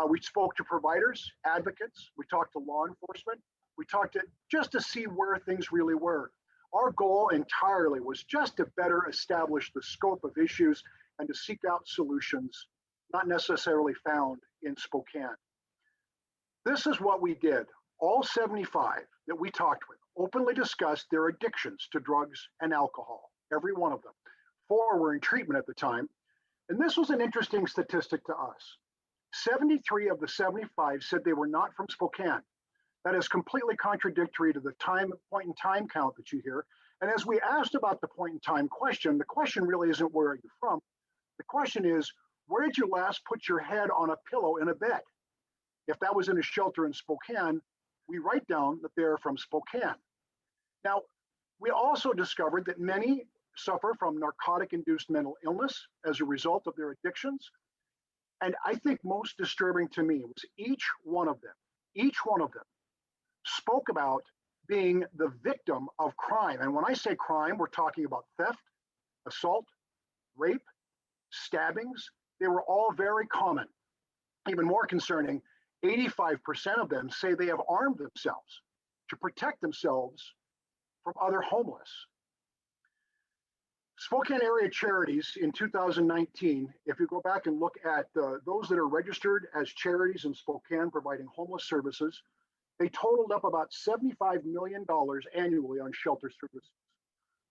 We spoke to providers, advocates. We talked to law enforcement. We talked just to see where things really were. Our goal entirely was just to better establish the scope of issues and to seek out solutions not necessarily found in Spokane. This is what we did. All 75 that we talked with openly discussed their addictions to drugs and alcohol, every one of them. 4 were in treatment at the time. And this was an interesting statistic to us. 73 of the 75 said they were not from Spokane. That is completely contradictory to the point in time count that you hear. And as we asked about the point in time question, the question really isn't where are you from? The question is, where did you last put your head on a pillow in a bed? If that was in a shelter in Spokane, we write down that they're from Spokane. Now, we also discovered that many suffer from narcotic-induced mental illness as a result of their addictions. And I think most disturbing to me was each one of them spoke about being the victim of crime. And when I say crime, we're talking about theft, assault, rape, stabbings. They were all very common. Even more concerning, 85% of them say they have armed themselves to protect themselves from other homeless. Spokane area charities in 2019, if you go back and look at those that are registered as charities in Spokane providing homeless services, they totaled up about $75 million annually on shelter services.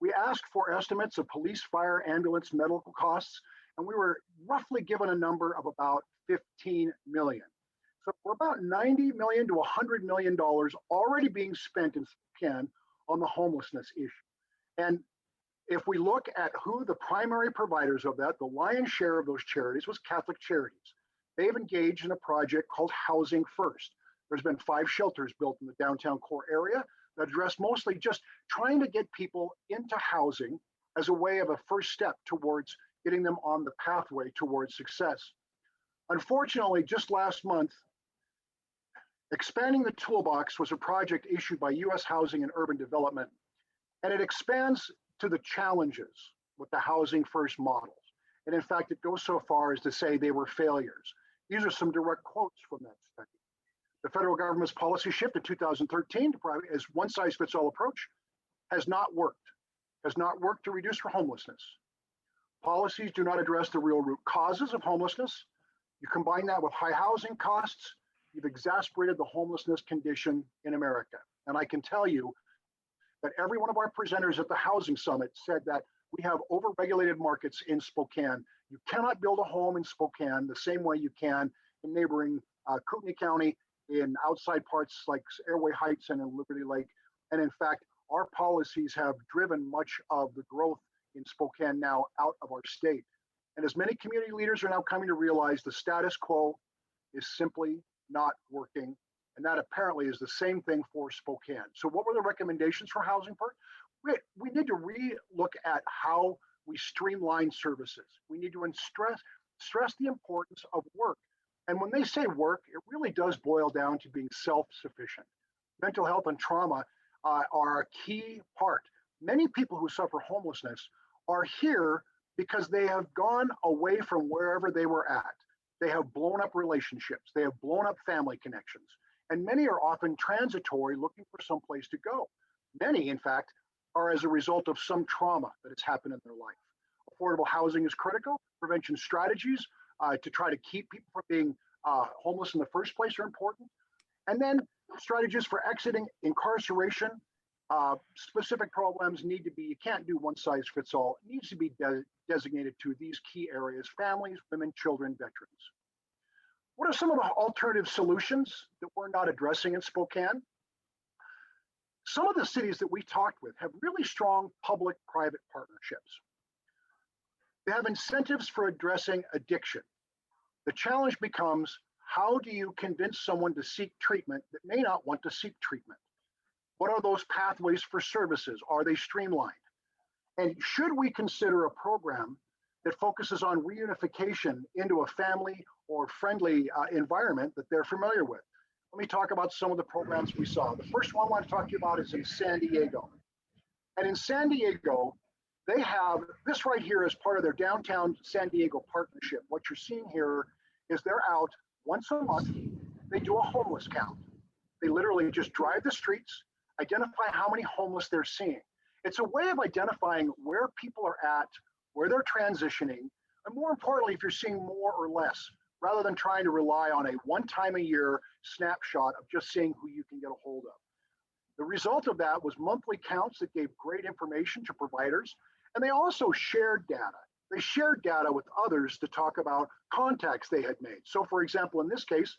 We asked for estimates of police, fire, ambulance, medical costs, and we were roughly given a number of about 15 million. So we're about $90 million to $100 million already being spent in Spokane on the homelessness issue. And if we look at who the primary providers of that, the lion's share of those charities was Catholic Charities. They've engaged in a project called Housing First. There's been 5 shelters built in the downtown core area that address mostly just trying to get people into housing as a way of a first step towards getting them on the pathway towards success. Unfortunately, just last month, Expanding the Toolbox was a project issued by U.S. Housing and Urban Development, and it expands to the challenges with the Housing First models. And in fact, it goes so far as to say they were failures. These are some direct quotes from that study. The federal government's policy shift in 2013 to as one-size-fits-all approach has not worked to reduce homelessness. Policies do not address the real root causes of homelessness. You combine that with high housing costs, you've exacerbated the homelessness condition in America. And I can tell you that every one of our presenters at the Housing Summit said that we have overregulated markets in Spokane. You cannot build a home in Spokane the same way you can in neighboring Kootenai County, in outside parts like Airway Heights and in Liberty Lake. And in fact, our policies have driven much of the growth in Spokane now out of our state. And as many community leaders are now coming to realize, the status quo is simply not working. And that apparently is the same thing for Spokane. So what were the recommendations for Housing Perk? We need to re-look at how we streamline services. We need to stress the importance of work. And when they say work, it really does boil down to being self-sufficient. Mental health and trauma are a key part. Many people who suffer homelessness are here because they have gone away from wherever they were at. They have blown up relationships. They have blown up family connections. And many are often transitory, looking for some place to go. Many, in fact, are as a result of some trauma that has happened in their life. Affordable housing is critical. Prevention strategies to try to keep people from being homeless in the first place are important. And then strategies for exiting incarceration. Specific programs need to be, you can't do one size fits all. It needs to be designated to these key areas: families, women, children, veterans. What are some of the alternative solutions that we're not addressing in Spokane? Some of the cities that we talked with have really strong public-private partnerships. They have incentives for addressing addiction. The challenge becomes, how do you convince someone to seek treatment that may not want to seek treatment? What are those pathways for services? Are they streamlined? And should we consider a program that focuses on reunification into a family or friendly environment that they're familiar with? Let me talk about some of the programs we saw. The first one I want to talk to you about is in San Diego. And in San Diego, they have this right here as part of their downtown San Diego partnership. What you're seeing here is they're out once a month. They do a homeless count. They literally just drive the streets, identify how many homeless they're seeing. It's a way of identifying where people are at, where they're transitioning, and more importantly, if you're seeing more or less, rather than trying to rely on a one-time-a-year snapshot of just seeing who you can get a hold of. The result of that was monthly counts that gave great information to providers, and they also shared data. They shared data with others to talk about contacts they had made. So for example, in this case,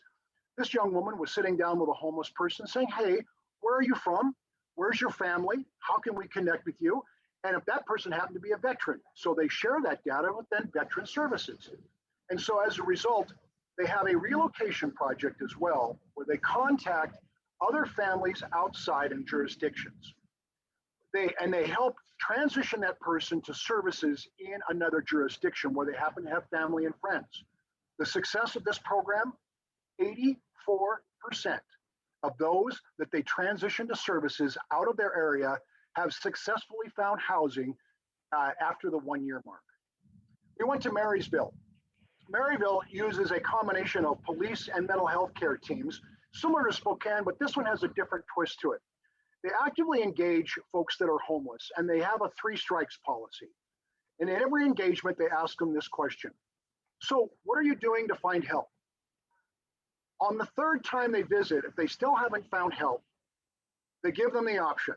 this young woman was sitting down with a homeless person saying, hey, where are you from? Where's your family? How can we connect with you? And if that person happened to be a veteran, so they share that data with then veteran services. And so as a result, they have a relocation project as well, where they contact other families outside in jurisdictions. They help transition that person to services in another jurisdiction where they happen to have family and friends. The success of this program, 84% of those that they transition to services out of their area have successfully found housing after the 1-year mark. We went to Marysville. Maryville uses a combination of police and mental health care teams, similar to Spokane, but this one has a different twist to it. They actively engage folks that are homeless, and they have a 3 strikes policy. And in every engagement, they ask them this question. So what are you doing to find help? On the 3rd time they visit, if they still haven't found help, they give them the option.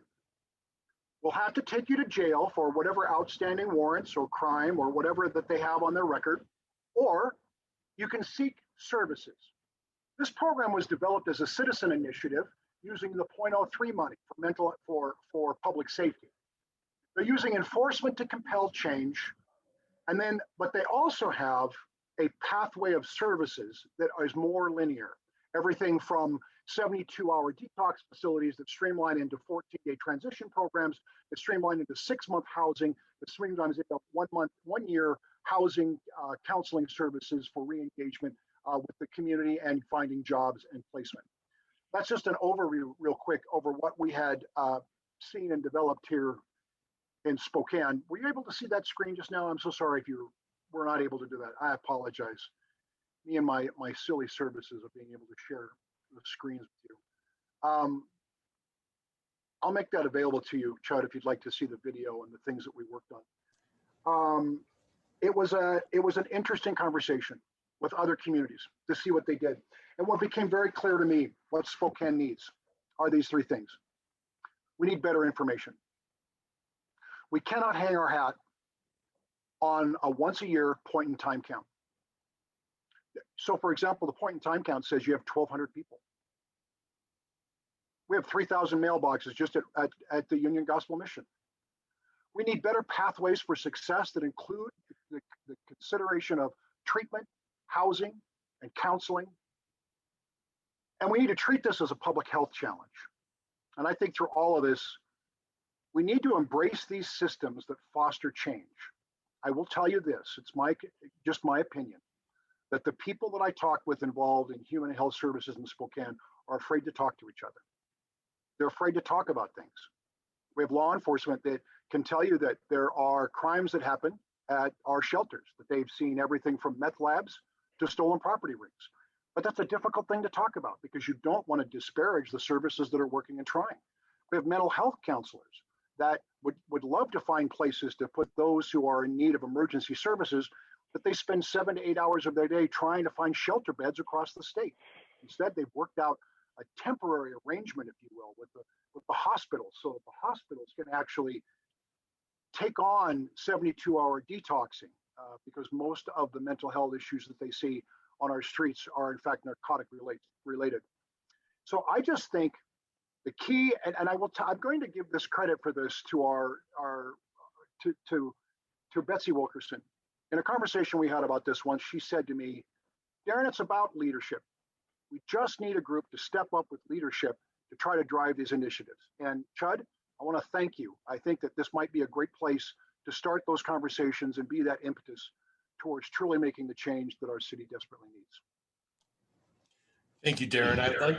We'll have to take you to jail for whatever outstanding warrants or crime or whatever that they have on their record, or you can seek services. This program was developed as a citizen initiative using the .03 money for public safety. They're using enforcement to compel change, but they also have a pathway of services that is more linear. Everything from 72-hour detox facilities that streamline into 14-day transition programs, that streamline into 6-month housing, that streamlines into 1-year housing counseling services for re-engagement with the community and finding jobs and placement. That's just an overview real quick over what we had seen and developed here in Spokane. Were you able to see that screen just now? I'm so sorry if you were not able to do that. I apologize. Me and my silly services of being able to share the screens with you. I'll make that available to you, Chud, if you'd like to see the video and the things that we worked on. It was an interesting conversation with other communities to see what they did. And what became very clear to me, what Spokane needs are these 3 things. We need better information. We cannot hang our hat on a once-a-year point-in-time count. So for example, the point-in-time count says you have 1,200 people. We have 3,000 mailboxes just at the Union Gospel Mission. We need better pathways for success that include the consideration of treatment, housing, and counseling. And we need to treat this as a public health challenge. And I think through all of this, we need to embrace these systems that foster change. I will tell you this, it's just my opinion, that the people that I talk with involved in human health services in Spokane are afraid to talk to each other. They're afraid to talk about things. We have law enforcement that can tell you that there are crimes that happen at our shelters, that they've seen everything from meth labs to stolen property rings. But that's a difficult thing to talk about because you don't want to disparage the services that are working and trying. We have mental health counselors that would love to find places to put those who are in need of emergency services, but they spend 7 to 8 hours of their day trying to find shelter beds across the state. Instead, they've worked out a temporary arrangement, if you will, with the hospitals, so that the hospitals can actually take on 72-hour detoxing because most of the mental health issues that they see on our streets are in fact narcotic related. So I just think the key, and I'm going to give this credit for this to to Betsy Wilkerson. In a conversation we had about this once, she said to me, Darren, it's about leadership. We just need a group to step up with leadership to try to drive these initiatives. And Chud, I want to thank you. I think that this might be a great place to start those conversations and be that impetus towards truly making the change that our city desperately needs. Thank you, Darren. I'd like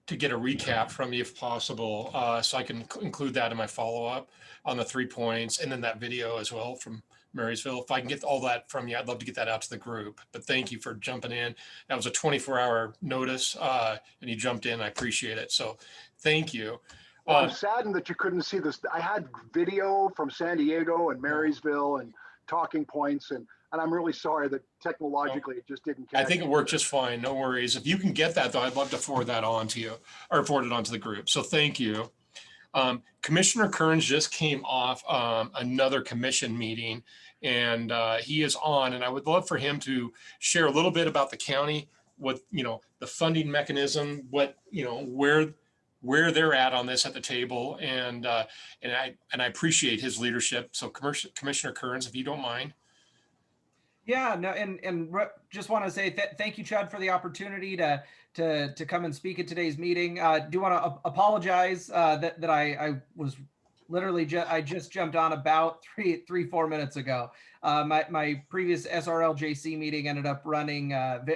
to get a recap from you if possible, so I can include that in my follow-up on the 3 points and then that video as well from Marysville. If I can get all that from you, I'd love to get that out to the group. But thank you for jumping in. That was a 24-hour notice, and you jumped in. I appreciate it. So thank you. Well, I'm saddened that you couldn't see this. I had video from San Diego and Marysville and talking points, and I'm really sorry that technologically it just didn't connect. I think it worked just fine. No worries. If you can get that, though, I'd love to forward that on to you or forward it on to the group. So thank you. Commissioner Kearns just came off another commission meeting, and he is on, and I would love for him to share a little bit about the county, what, the funding mechanism, what, where they're at on this at the table. And I appreciate his leadership. So Commissioner Kearns, if you don't mind. Yeah, no, and just want to say thank you, Chud, for the opportunity to come and speak at today's meeting. Do want to apologize that I was literally I just jumped on about 4 minutes ago. My previous SRLJC meeting ended up running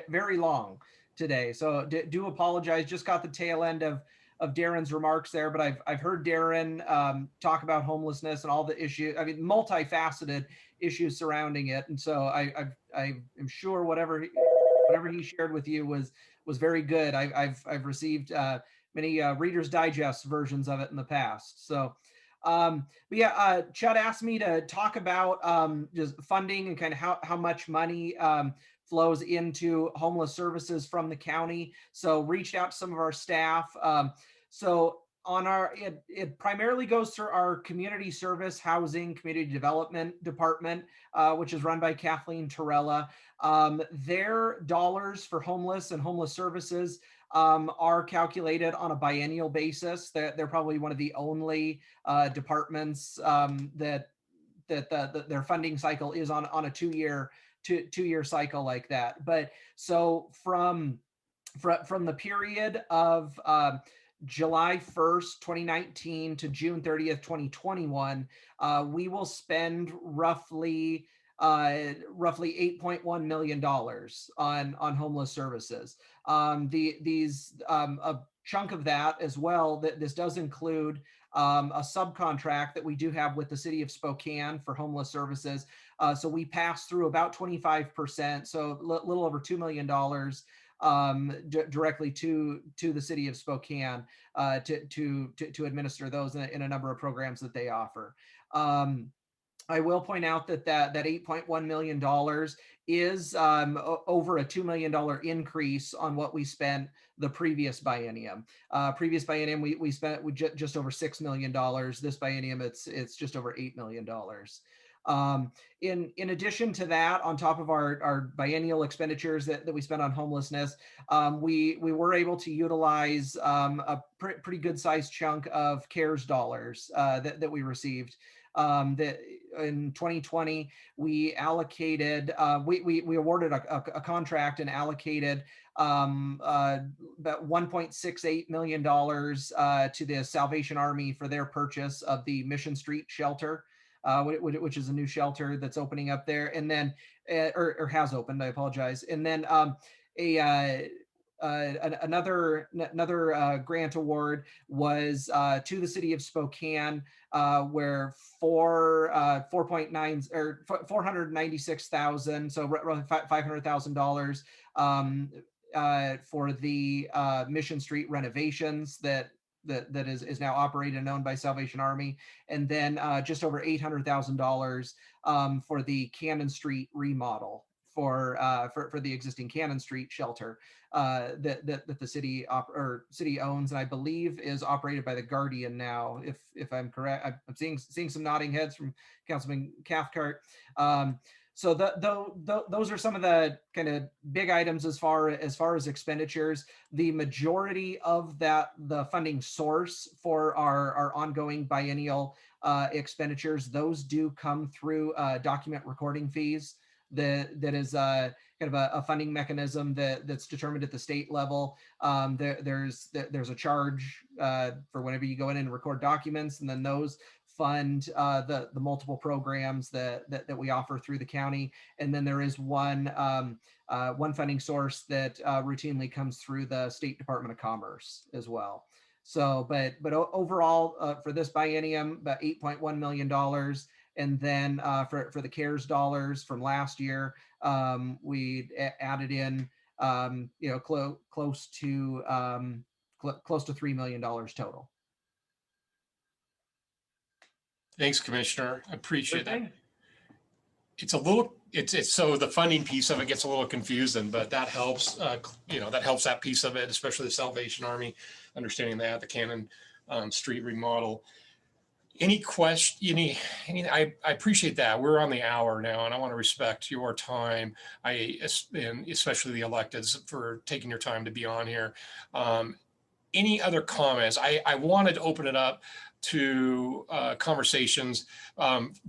very long today, so do apologize. Just got the tail end of Darren's remarks there, but I've heard Darren talk about homelessness and all the issues. I mean, multifaceted issues surrounding it, and so I am sure whatever he shared with you was very good. I've received many Reader's Digest versions of it in the past. So, but yeah, Chud asked me to talk about just funding and kind of how much money flows into homeless services from the county. So reached out to some of our staff. So on it primarily goes through our community service, housing, community development department, which is run by Kathleen Torella. Their dollars for homeless and homeless services are calculated on a biennial basis. They're probably one of the only departments that their funding cycle is on a two-year cycle like that. But so from the period of July 1st, 2019 to June 30th, 2021, we will spend roughly $8.1 million on homeless services. A chunk of that as well, that this does include a subcontract that we do have with the city of Spokane for homeless services. So we pass through about 25%, so a little over $2 million directly to the city of Spokane to administer those in a number of programs that they offer. I will point out that $8.1 million is over a $2 million increase on what we spent the previous biennium. Previous biennium, we spent just over $6 million. This biennium, it's just over $8 million. In addition to that, on top of our biennial expenditures that we spend on homelessness, we were able to utilize a pretty good sized chunk of CARES dollars that we received. That in 2020 we allocated, we awarded a contract and allocated about $1.68 million to the Salvation Army for their purchase of the Mission Street shelter, which is a new shelter that's opening up there, and then or has opened. I apologize. And then another grant award was to the city of Spokane, where $496,000, so roughly $500,000 for the Mission Street renovations that is now operated and owned by Salvation Army, and then just over $800,000 for the Cannon Street remodel for the existing Cannon Street shelter that the city city owns, and I believe is operated by the Guardian now, if I'm correct. I'm seeing some nodding heads from Councilman Cathcart. So those are some of the kind of big items as far as expenditures. The majority of the funding source for our ongoing biennial expenditures, those do come through document recording fees. That is kind of a funding mechanism that's determined at the state level. There's a charge for whenever you go in and record documents, and then those fund the multiple programs that we offer through the county. And then there is one funding source that routinely comes through the State Department of Commerce as well. So, but overall for this biennium, about $8.1 million. And then for the CARES dollars from last year, we added in close to $3 million total. Thanks, Commissioner. I appreciate that. It's so the funding piece of it gets a little confusing, but that helps, that helps that piece of it, especially the Salvation Army, understanding that, the Cannon Street remodel. Any question, I appreciate that. We're on the hour now, and I want to respect your time, and especially the electeds, for taking your time to be on here. Any other comments? I wanted to open it up to conversations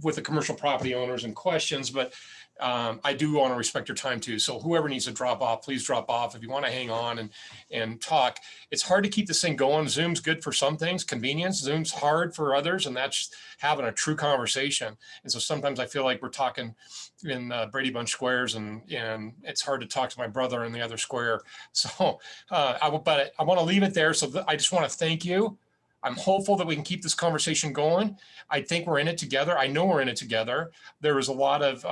with the commercial property owners and questions, but I do want to respect your time too. So whoever needs to drop off, please drop off. If you want to hang on and talk, it's hard to keep this thing going. Zoom's good for some things, convenience. Zoom's hard for others, and that's having a true conversation. And so sometimes I feel like we're talking in Brady Bunch squares, and it's hard to talk to my brother in the other square. So I want to leave it there. So I just want to thank you. I'm hopeful that we can keep this conversation going. I think we're in it together. I know we're in it together. There was a lot of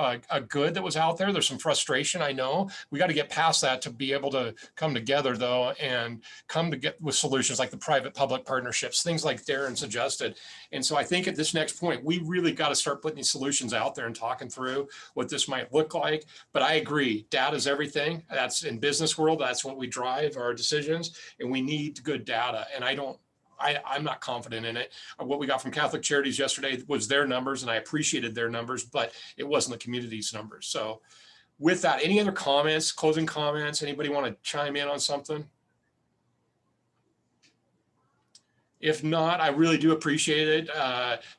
good that was out there. There's some frustration, I know. We got to get past that to be able to come together, though, and come to get with solutions like the private-public partnerships, things like Darren suggested. And so I think at this next point, we really got to start putting these solutions out there and talking through what this might look like. But I agree, data is everything. That's in business world. That's what we drive our decisions, and we need good data. And I'm not confident in it. What we got from Catholic Charities yesterday was their numbers, and I appreciated their numbers, but it wasn't the community's numbers. So with that, any other comments, closing comments? Anybody want to chime in on something? If not, I really do appreciate it.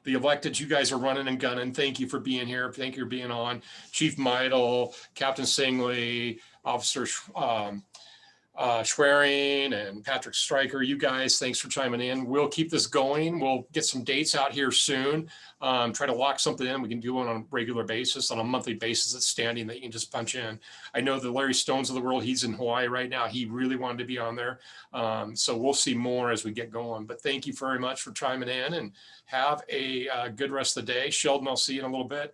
The elected, you guys are running and gunning. Thank you for being here. Thank you for being on. Chief Meidel, Captain Singley, Officer Schwerin and Patrick Stryker, you guys, thanks for chiming in. We'll keep this going. We'll get some dates out here soon. Try to lock something in. We can do it on a regular basis, on a monthly basis. It's standing that you can just punch in. I know the Larry Stones of the world, he's in Hawaii right now. He really wanted to be on there. So we'll see more as we get going. But thank you very much for chiming in, and have a good rest of the day. Sheldon, I'll see you in a little bit.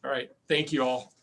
All right. Thank you all.